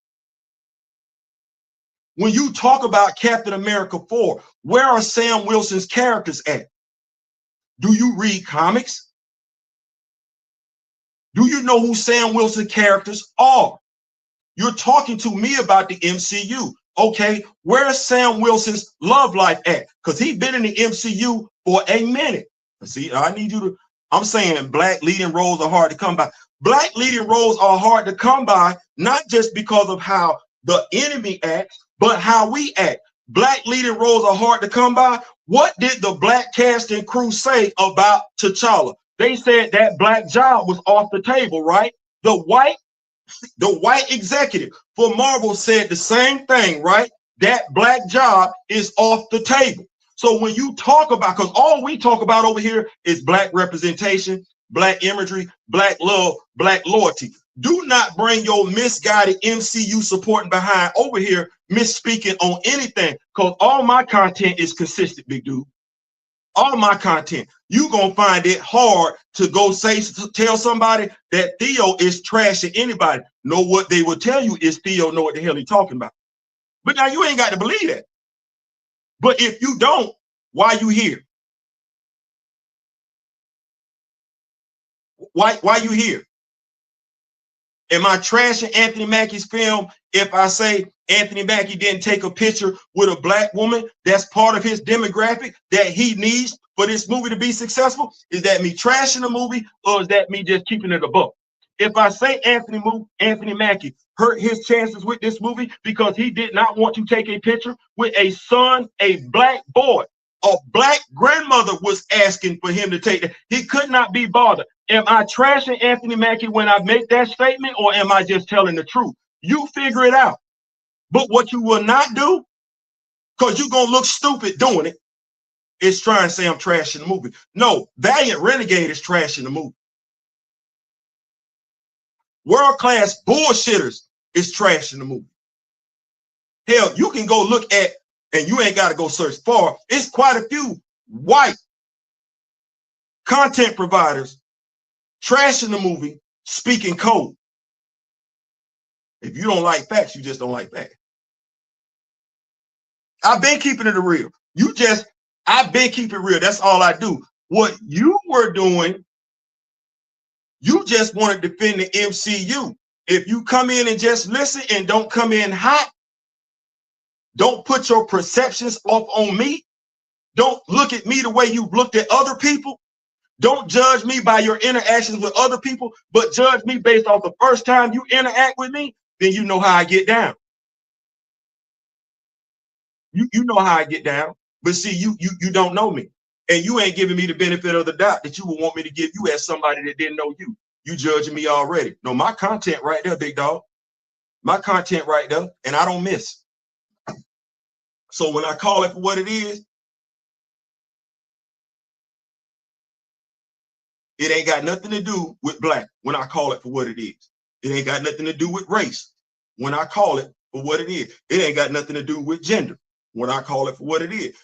When you talk about Captain America 4, where are Sam Wilson's characters at? Do you read comics? Do you know who Sam Wilson characters are? You're talking to me about the MCU. Okay, where's Sam Wilson's love life at? Because he's been in the MCU for a minute. See, I need you to, I'm saying black leading roles are hard to come by. Black leading roles are hard to come by, not just because of how the enemy acts, but how we act. Black leading roles are hard to come by. What did the black cast and crew say about T'Challa? They said that black job was off the table, right? The white executive for Marvel said the same thing, right? That black job is off the table. So when you talk about, because all we talk about over here is black representation, black imagery, black love, black loyalty. Do not bring your misguided MCU supporting behind over here misspeaking on anything, because all my content is consistent, big dude. All my content. You gonna find it hard to go tell somebody that Theo is trashing anybody. Know what they will tell you is Theo know what the hell he's talking about. But now you ain't got to believe that. But if you don't, why you here? Why you here? Am I trashing Anthony Mackie's film if I say Anthony Mackie didn't take a picture with a black woman that's part of his demographic that he needs for this movie to be successful? Is that me trashing the movie, or is that me just keeping it a buck? If I say Anthony Mackie hurt his chances with this movie because he did not want to take a picture with a son, a black boy, a black grandmother was asking for him to take it. He could not be bothered. Am I trashing Anthony Mackie when I make that statement, or am I just telling the truth? You figure it out. But what you will not do, because you're going to look stupid doing it, is try and say I'm trashing the movie. No, Valiant Renegade is trashing the movie. World-class bullshitters is trashing the movie. Hell, you can go look at, and you ain't got to go search far, it's quite a few white content providers trashing the movie, speaking code. If you don't like facts, you just don't like facts. I've been keeping it real. I've been keeping it real. That's all I do. What you were doing, you just want to defend the MCU. If you come in and just listen and don't come in hot, don't put your perceptions off on me. Don't look at me the way you've looked at other people. Don't judge me by your interactions with other people, but judge me based off the first time you interact with me, then you know how I get down. You know how I get down. But see, you don't know me. And you ain't giving me the benefit of the doubt that you would want me to give you as somebody that didn't know you. You judging me already. No, my content right there, big dog. My content right there, and I don't miss. So when I call it for what it is, it ain't got nothing to do with black when I call it for what it is. It ain't got nothing to do with race when I call it for what it is. It ain't got nothing to do with gender when I call it for what it is.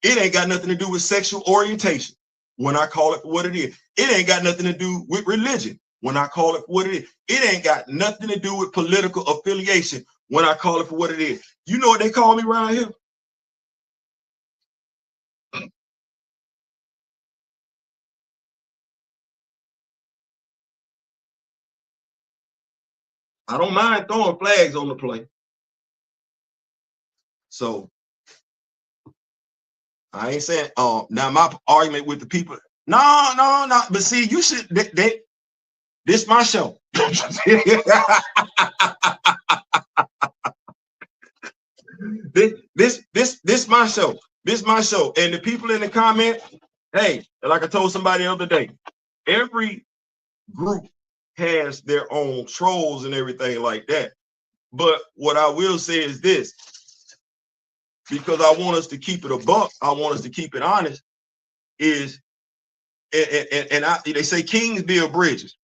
It ain't got nothing to do with sexual orientation when I call it for what it is. It ain't got nothing to do with religion when I call it for what it is. It ain't got nothing to do with political affiliation when I call it for what it is. You know what they call me around here? I don't mind throwing flags on the play. So I ain't saying, now my argument with the people, no. But see, you should, this my show. This my show. This my show. And the people in the comment, hey, like I told somebody the other day, every group has their own trolls and everything like that. But what I will say is this, because I want us to keep it a buck, I want us to keep it honest, is, and they say kings build bridges.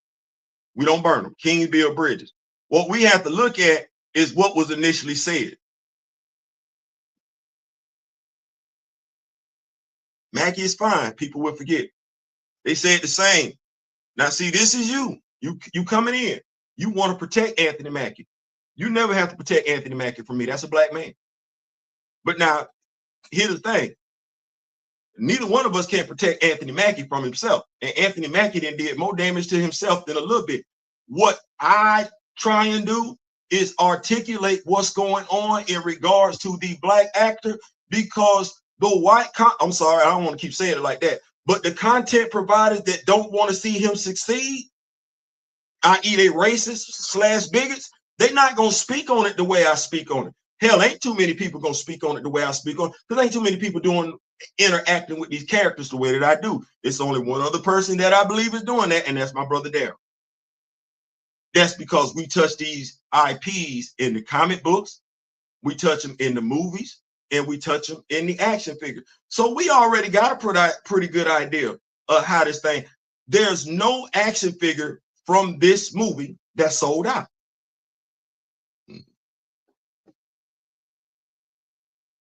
We don't burn them. Kings build bridges. What we have to look at is what was initially said. Mackie is fine. People will forget. They said the same. Now, see, this is you. You coming in. You want to protect Anthony Mackie. You never have to protect Anthony Mackie from me. That's a black man. But now, here's the thing. Neither one of us can protect Anthony Mackie from himself. And Anthony Mackie then did more damage to himself than a little bit. What I try and do is articulate what's going on in regards to the black actor, because the white, I'm sorry, I don't want to keep saying it like that, but the content providers that don't want to see him succeed, i.e. they racists / bigots, they're not going to speak on it the way I speak on it. Hell, ain't too many people going to speak on it the way I speak on it, because ain't too many people interacting with these characters the way that I do. It's only one other person that I believe is doing that, and that's my brother Daryl. That's because we touch these IPs in the comic books, we touch them in the movies, and we touch them in the action figure. So we already got a pretty good idea of how this thing. there's no action figure from this movie that sold out.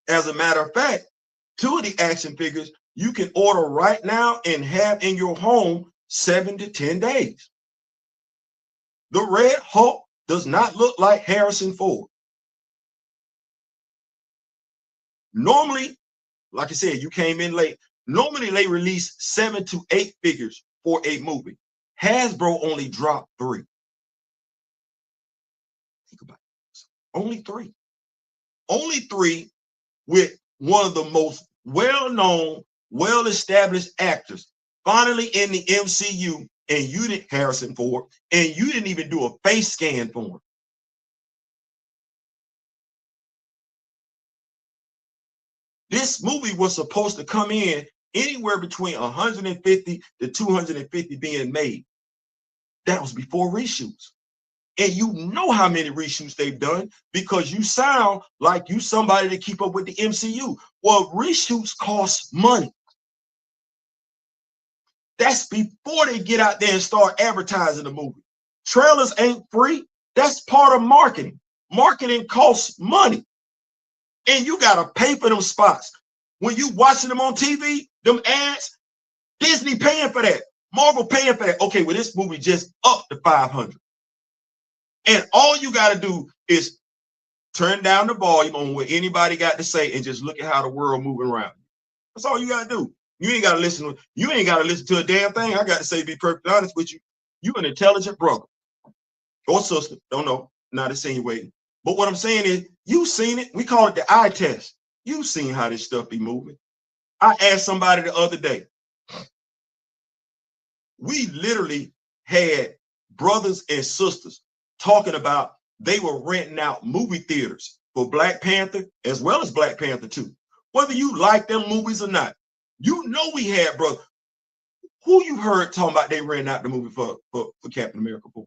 As a matter of fact, 2 of the action figures you can order right now and have in your home 7 to 10 days. The Red Hulk does not look like Harrison Ford. Normally, like I said, you came in late. Normally, they release 7 to 8 figures for a movie. Hasbro only dropped 3. Think about it. Only 3. Only 3 with one of the most well-known, well-established actors finally in the MCU, and you didn't, Harrison Ford, and you didn't even do a face scan for him. This movie was supposed to come in anywhere between 150 to 250 being made. That was before reshoots. And you know how many reshoots they've done because you sound like you somebody to keep up with the MCU. Well, reshoots cost money. That's before they get out there and start advertising the movie. Trailers ain't free. That's part of marketing. Marketing costs money. And you got to pay for them spots. When you watching them on TV, them ads, Disney paying for that. Marvel paying for that. Okay, well, this movie just up to 500. And all you got to do is turn down the volume on what anybody got to say and just look at how the world moving around. That's all you got to do. You ain't got to listen. You ain't got to listen to a damn thing. I got to say, be perfectly honest with you. You an intelligent brother or sister. Don't know. Not insinuating. But what I'm saying is, you seen it. We call it the eye test. You seen how this stuff be moving. I asked somebody the other day. We literally had brothers and sisters talking about they were renting out movie theaters for Black Panther as well as Black Panther 2. Whether you like them movies or not, you know we had brother. Who you heard talking about they renting out the movie for Captain America 4?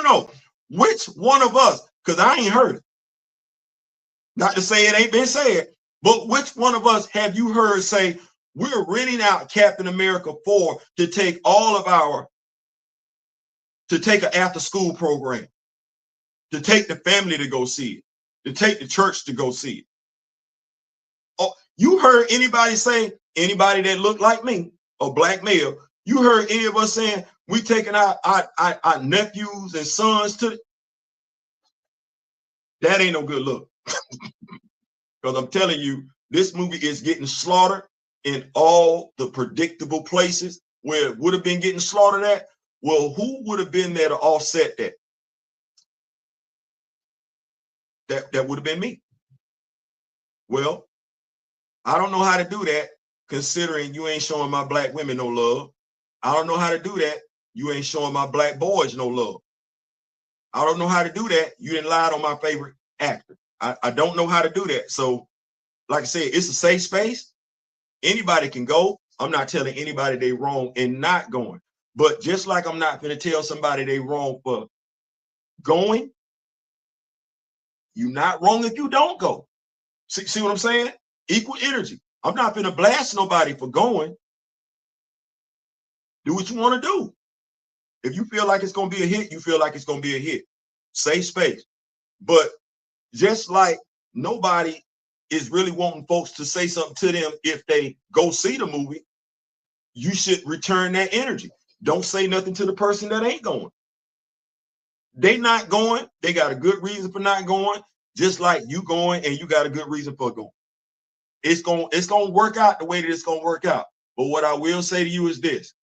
No. Which one of us? Because I ain't heard it. Not to say it ain't been said, but which one of us have you heard say we're renting out Captain America 4 to take all of our, to take an after school program, to take the family to go see it, to take the church to go see it? Oh, you heard anybody say, anybody that looked like me, a black male, you heard any of us saying we taking our nephews and sons to that? Ain't no good look. Because I'm telling you, this movie is getting slaughtered in all the predictable places where it would have been getting slaughtered at. Well, who would have been there to offset that? That would have been me. Well, I don't know how to do that, considering you ain't showing my black women no love. I don't know how to do that. You ain't showing my black boys no love. I don't know how to do that. You didn't lie on my favorite actor. I don't know how to do that. So, like I said, it's a safe space. Anybody can go. I'm not telling anybody they wrong and not going. But just like I'm not going to tell somebody they wrong for going, you're not wrong if you don't go. See what I'm saying? Equal energy. I'm not going to blast nobody for going. Do what you want to do. If you feel like it's going to be a hit, you feel like it's going to be a hit. Safe space. But just like nobody is really wanting folks to say something to them if they go see the movie, you should return that energy. Don't say nothing to the person that ain't going. They not going. They got a good reason for not going, just like you going and you got a good reason for going. It's going to work out the way that it's going to work out. But what I will say to you is this,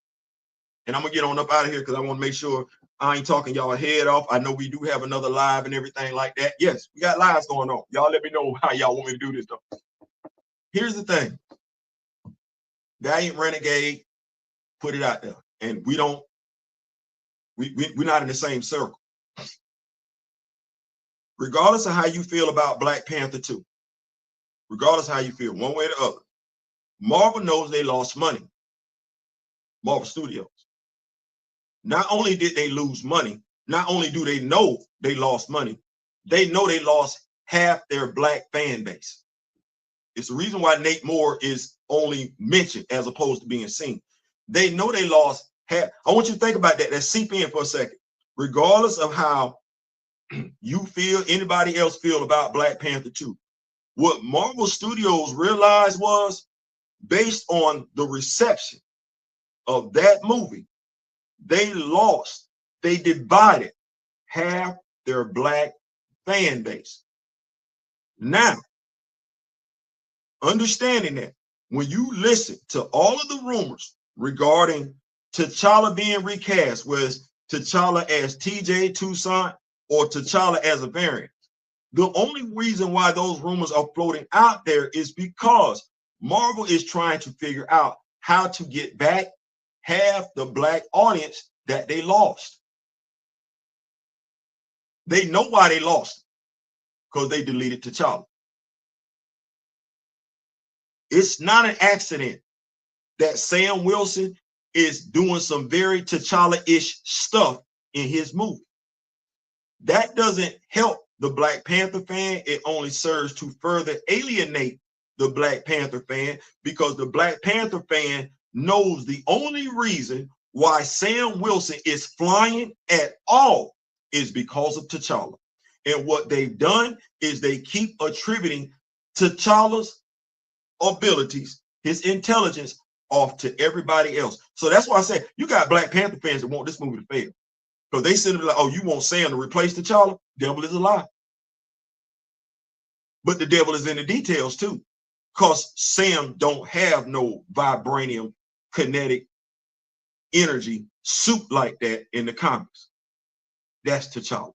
and I'm going to get on up out of here because I want to make sure I ain't talking y'all head off. I know we do have another live and everything like that. Yes, we got lives going on. Y'all let me know how y'all want me to do this though. Here's the thing. Valiant Renegade put it out there. And we're not in the same circle. Regardless of how you feel about Black Panther 2, regardless of how you feel, one way or the other, Marvel knows they lost money. Marvel Studios. Not only did they lose money, not only do they know they lost money, they know they lost half their black fan base. It's the reason why Nate Moore is only mentioned as opposed to being seen. They know they lost half. I want you to think about that. That seep in for a second. Regardless of how you feel, anybody else feel about Black Panther 2, what Marvel Studios realized was, based on the reception of that movie, they divided half their Black fan base. Now, understanding that, when you listen to all of the rumors regarding T'Challa being recast, whether T'Challa as TJ Toussaint or T'Challa as a variant, the only reason why those rumors are floating out there is because Marvel is trying to figure out how to get back half the Black audience that they lost. They know why they lost, because they deleted T'Challa. It's not an accident that Sam Wilson is doing some very T'Challa-ish stuff in his movie. That doesn't help the Black Panther fan. It only serves to further alienate the Black Panther fan, because the Black Panther fan knows the only reason why Sam Wilson is flying at all is because of T'Challa. And what they've done is they keep attributing T'Challa's abilities, his intelligence, off to everybody else. So that's why I say you got Black Panther fans that want this movie to fail, because they said like, oh, you want Sam to replace T'Challa? Devil is a lie. But the devil is in the details too, because Sam don't have no vibranium kinetic energy suit like that in the comics. That's T'Challa.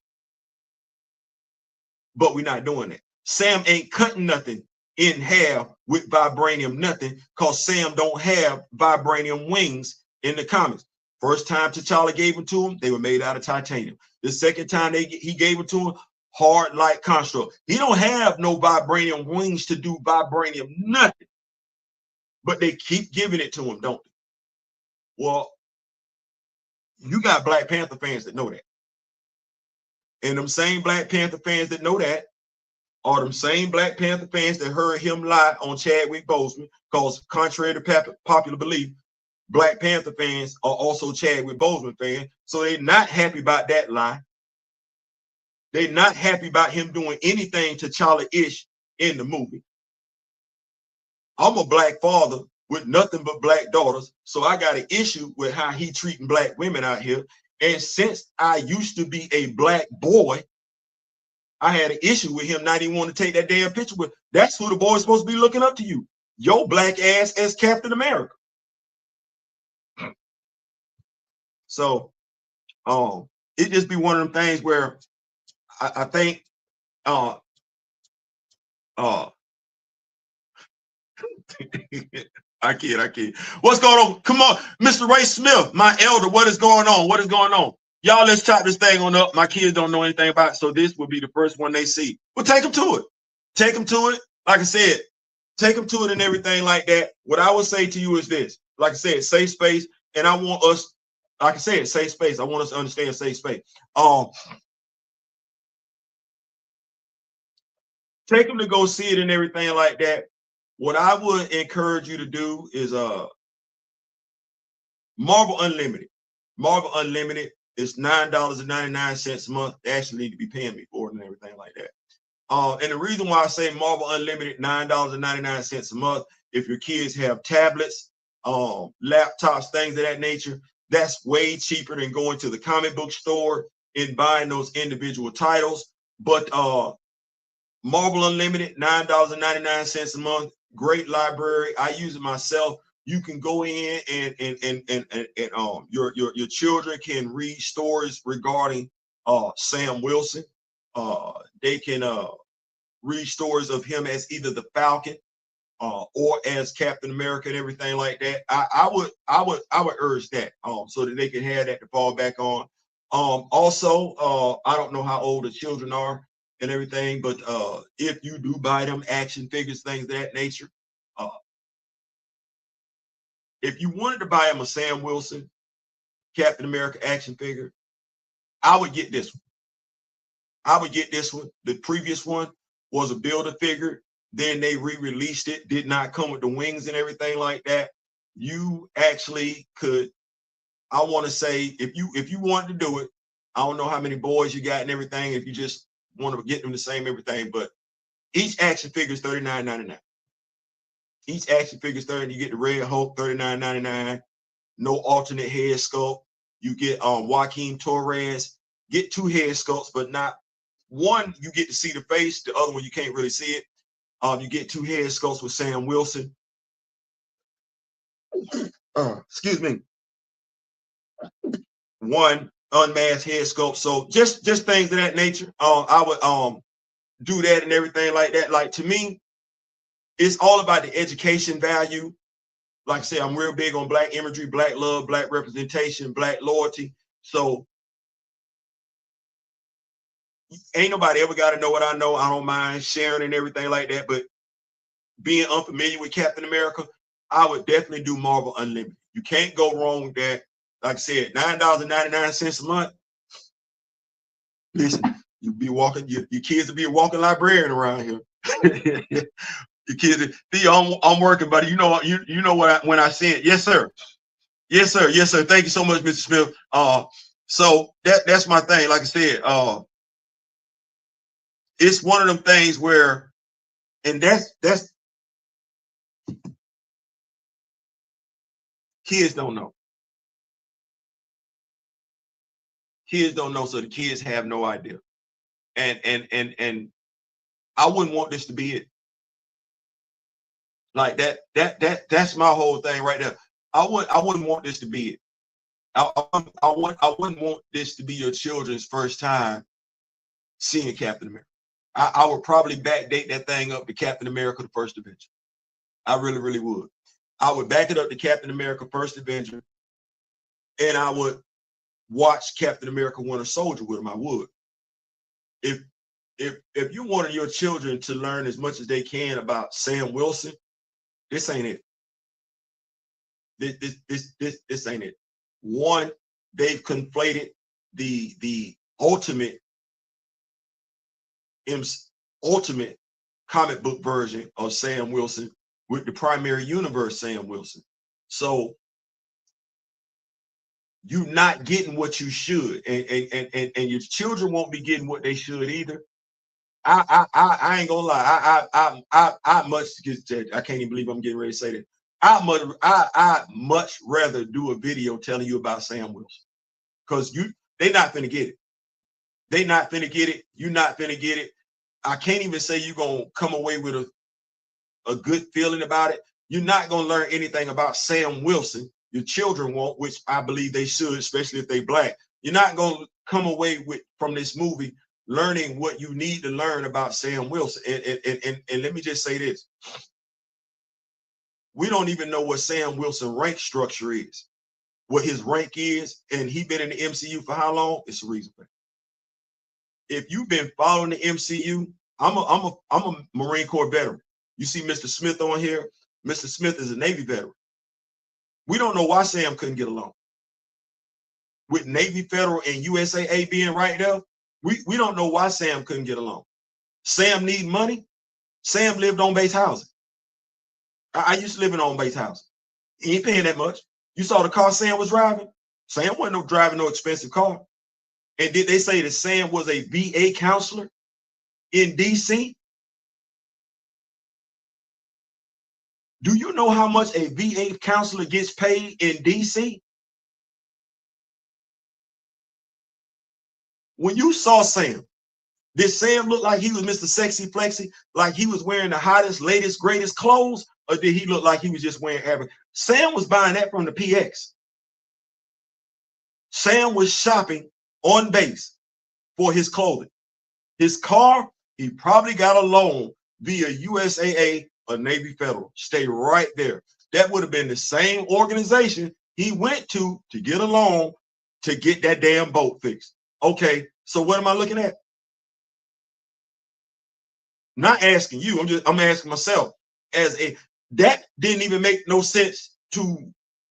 But we're not doing that. Sam ain't cutting nothing in half with vibranium nothing, because Sam don't have vibranium wings in the comics. First time T'Challa gave them to him, they were made out of titanium. The second time he gave it to him, hard like construct. He don't have no vibranium wings to do vibranium nothing, but they keep giving it to him, don't they? Well, you got Black Panther fans that know that. And them same Black Panther fans that know that are them same Black Panther fans that heard him lie on Chadwick Boseman, because contrary to popular belief, Black Panther fans are also Chadwick Boseman fans. So they're not happy about that lie. They're not happy about him doing anything T'Challa-ish in the movie. I'm a Black father with nothing but Black daughters, so I got an issue with how he treating Black women out here. And since I used to be a Black boy, I had an issue with him not even wanting to take that damn picture with. That's who the boy's supposed to be looking up to you. Your Black ass as Captain America. So it just be one of them things where I think I kid. What's going on? Come on, Mr. Ray Smith, my elder. What is going on? What is going on? Y'all, let's chop this thing on up. My kids don't know anything about it, so this will be the first one they see. Well, take them to it. Take them to it. Like I said, take them to it and everything like that. What I would say to you is this. Like I said, safe space. And I want us, like I said, safe space. I want us to understand safe space. Take them to go see it and everything like that. What I would encourage you to do is Marvel Unlimited. Marvel Unlimited is $9.99 a month. They actually need to be paying me for it and everything like that. And the reason why I say Marvel Unlimited, $9.99 a month, if your kids have tablets, laptops, things of that nature, that's way cheaper than going to the comic book store and buying those individual titles. But Marvel Unlimited, $9.99 a month, great library. I use it myself. You can go in and your children can read stories regarding Sam Wilson. They can read stories of him as either the Falcon or as Captain America and everything like that. I would urge that so that they can have that to fall back on. Also, I don't know how old the children are and everything, but if you do buy them action figures, things of that nature, if you wanted to buy him a Sam Wilson Captain America action figure, I would get this one. I would get this one. The previous one was a Builder figure then they re-released it, did not come with the wings and everything like that. You actually could, I want to say, if you wanted to do it, I don't know how many boys you got and everything, if you just want to get them the same everything, but each action figure is $39.99. Each action figure is $30. You get the Red Hulk, $39.99. No alternate head sculpt. You get Joaquin Torres. Get 2 head sculpts, but not one. You get to see the face. The other one you can't really see it. You get 2 head sculpts with Sam Wilson. Excuse me. 1 unmasked head sculpt. So just things of that nature. I would do that and everything like that. Like, to me, it's all about the education value. Like I said, I'm real big on Black imagery, Black love, Black representation, Black loyalty. So ain't nobody ever got to know what I know. I don't mind sharing and everything like that. But being unfamiliar with Captain America, I would definitely do Marvel Unlimited. You can't go wrong with that. Like I said, $9.99 a month. Listen, you be walking, your kids will be a walking librarian around here. Your kids, I'm working, buddy. You know what when I see it. Yes, sir. Yes, sir. Yes, sir. Thank you so much, Mr. Smith. So that's my thing. Like I said, it's one of them things where, and that's kids don't know. Kids don't know, so the kids have no idea. And I wouldn't want this to be it. Like that's my whole thing right there. I wouldn't want this to be it. I wouldn't want this to be your children's first time seeing Captain America. I would probably backdate that thing up to Captain America: The First Avenger. I really, really would. I would back it up to Captain America: First Avenger, and I would watch Captain America: Winter Soldier with him. I would. If you wanted your children to learn as much as they can about Sam Wilson, this ain't it. This ain't it. One, they've conflated the ultimate comic book version of Sam Wilson with the primary universe Sam Wilson. So you're not getting what you should, and your children won't be getting what they should either. I ain't gonna lie. I much I can't even believe I'm getting ready to say that. I much rather do a video telling you about Sam Wilson, because they're not gonna get it. They not gonna get it. You're not gonna get it. I can't even say you're gonna come away with a good feeling about it. You're not gonna learn anything about Sam Wilson. Your children won't, which I believe they should, especially if they Black. You're not gonna come away from this movie learning what you need to learn about Sam Wilson. And let me just say this. We don't even know what Sam Wilson rank structure is, what his rank is, and he been in the MCU for how long? It's a reason for it. If you've been following the MCU, I'm a Marine Corps veteran. You see Mr. Smith on here. Mr. Smith is a Navy veteran. We don't know why Sam couldn't get along. With Navy Federal and USAA being right there, we don't know why Sam couldn't get along. Sam need money. Sam lived on base housing. I used to live in on base housing. He ain't paying that much. You saw the car Sam was driving? Sam wasn't driving no expensive car. And did they say that Sam was a VA counselor in DC? Do you know how much a VA counselor gets paid in DC? When you saw Sam, did Sam look like he was Mr. Sexy Flexy, like he was wearing the hottest, latest, greatest clothes, or did he look like he was just wearing average? Sam was buying that from the PX. Sam was shopping on base for his clothing. His car, he probably got a loan via USAA or Navy Federal. Stay right there. That would have been the same organization he went to get a loan to get that damn boat fixed. Okay, so what am I looking at? Not asking you, I'm asking myself. That didn't even make no sense to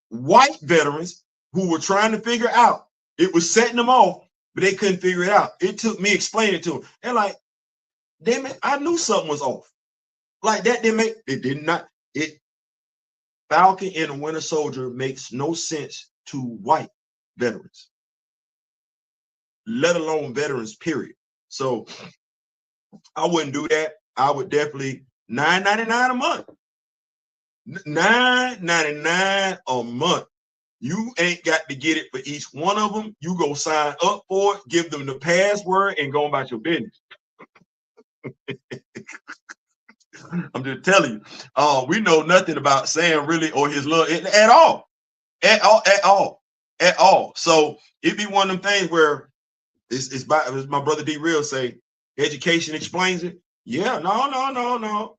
white veterans who were trying to figure out. It was setting them off, but they couldn't figure it out. It took me explaining to them. And like, damn it, I knew something was off. Like that didn't make it did not it Falcon and the Winter Soldier makes no sense to white veterans, let alone veterans, period. So I wouldn't do that. I would definitely $9.99 a month. $9.99 a month. You ain't got to get it for each one of them. You go sign up for it, give them the password, and go about your business. I'm just telling you. We know nothing about Sam really or his love at all. At all. So it'd be one of them things where it's my brother D Real say, education explains it. Yeah, no.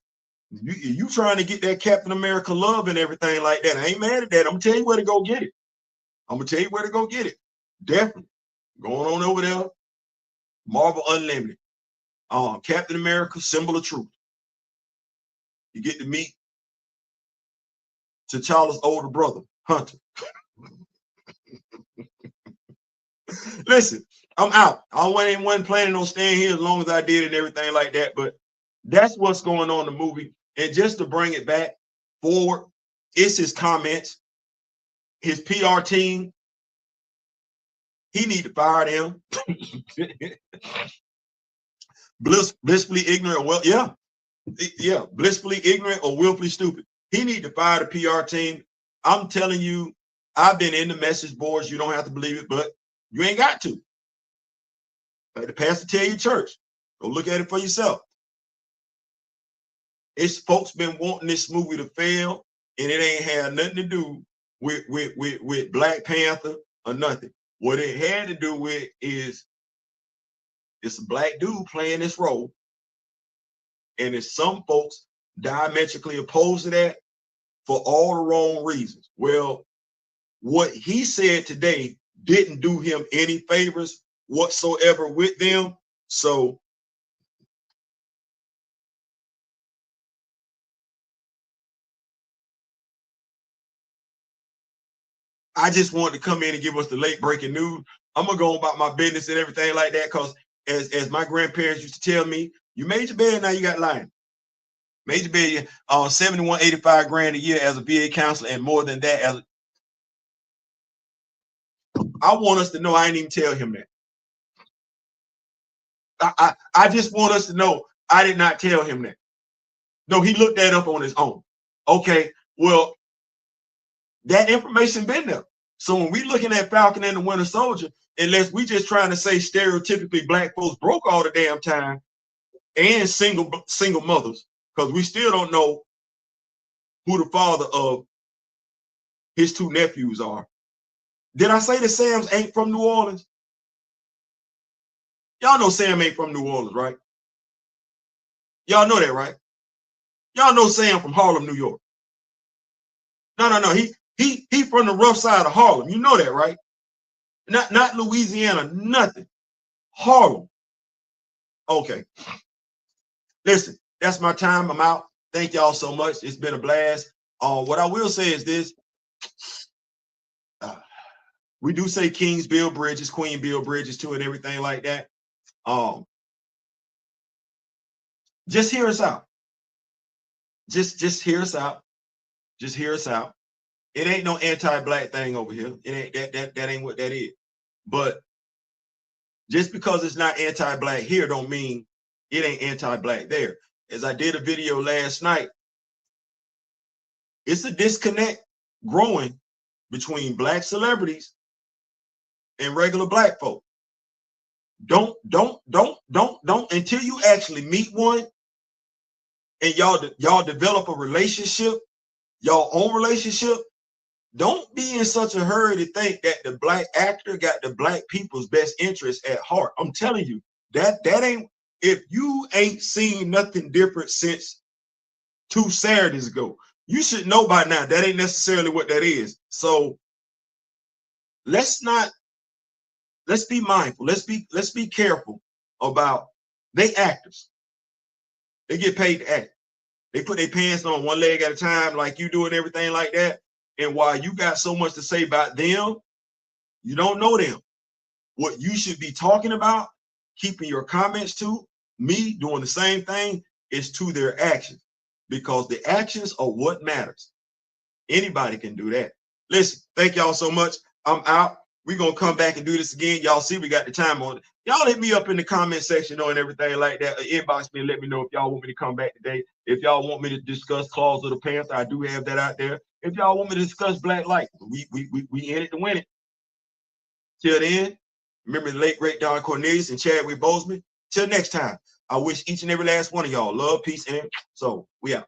You trying to get that Captain America love and everything like that. I ain't mad at that. I'm gonna tell you where to go get it. Definitely. Going on over there. Marvel Unlimited. Captain America, Symbol of Truth. You get to meet T'Challa's older brother, Hunter. Listen, I'm out. I wasn't planning on staying here as long as I did and everything like that. But that's what's going on in the movie. And just to bring it back forward, it's his comments, his PR team. He need to fire them. Blissfully ignorant. Well, yeah, blissfully ignorant or willfully stupid. He need to fire the PR team. I'm telling you, I've been in the message boards. You don't have to believe it, but you ain't got to. Like the pastor tell your church, go look at it for yourself. It's folks been wanting this movie to fail, and it ain't had nothing to do with Black Panther or nothing. What it had to do with is it's a black dude playing this role, and it's some folks diametrically opposed to that for all the wrong reasons. Well, what he said today didn't do him any favors whatsoever with them. So I just wanted to come in and give us the late breaking news. I'm gonna go about my business and everything like that, because as my grandparents used to tell me, you made your bed, now you got lying. Made your bed, 7185 grand a year as a VA counselor, and more than that as I want us to know. I didn't even tell him that. I just want us to know I did not tell him that. No, he looked that up on his own. Okay, well, that information been there. So when we looking at Falcon and the Winter Soldier, unless we just trying to say stereotypically black folks broke all the damn time and single mothers, because we still don't know who the father of his two nephews are. Did I say that Sam's ain't from New Orleans? Y'all know Sam ain't from New Orleans, right? Y'all know that, right? Y'all know Sam from Harlem, New York. No. He from the rough side of Harlem. You know that, right? Not Louisiana, nothing. Harlem. Okay. Listen, that's my time. I'm out. Thank y'all so much. It's been a blast. What I will say is this. We do say Kings build bridges, Queen build bridges too, and everything like that. Just hear us out. Just hear us out. Just hear us out. It ain't no anti-black thing over here. It ain't that ain't what that is. But just because it's not anti-black here don't mean it ain't anti-black there. As I did a video last night, it's a disconnect growing between black celebrities and regular black folk. Don't until you actually meet one and y'all develop a relationship, y'all own relationship. Don't be in such a hurry to think that the black actor got the black people's best interest at heart. I'm telling you, that ain't, if you ain't seen nothing different since 2 Saturdays ago, you should know by now that ain't necessarily what that is. So let's be mindful. Let's be careful about they actors. They get paid to act. They put their pants on one leg at a time like you do and everything like that. And while you got so much to say about them, you don't know them. What you should be talking about, keeping your comments to, me doing the same thing, is to their actions. because the actions are what matters. Anybody can do that. Listen, thank y'all so much. I'm out. We're going to come back and do this again. Y'all see we got the time on it. Y'all hit me up in the comment section and everything like that. Inbox me and let me know if y'all want me to come back today. If y'all want me to discuss Claws of the Panther, I do have that out there. If y'all want me to discuss Black Light, we in it to win it. Till then, remember the late great Don Cornelius and Chadwick Boseman. Till next time, I wish each and every last one of y'all love, peace, and so we out.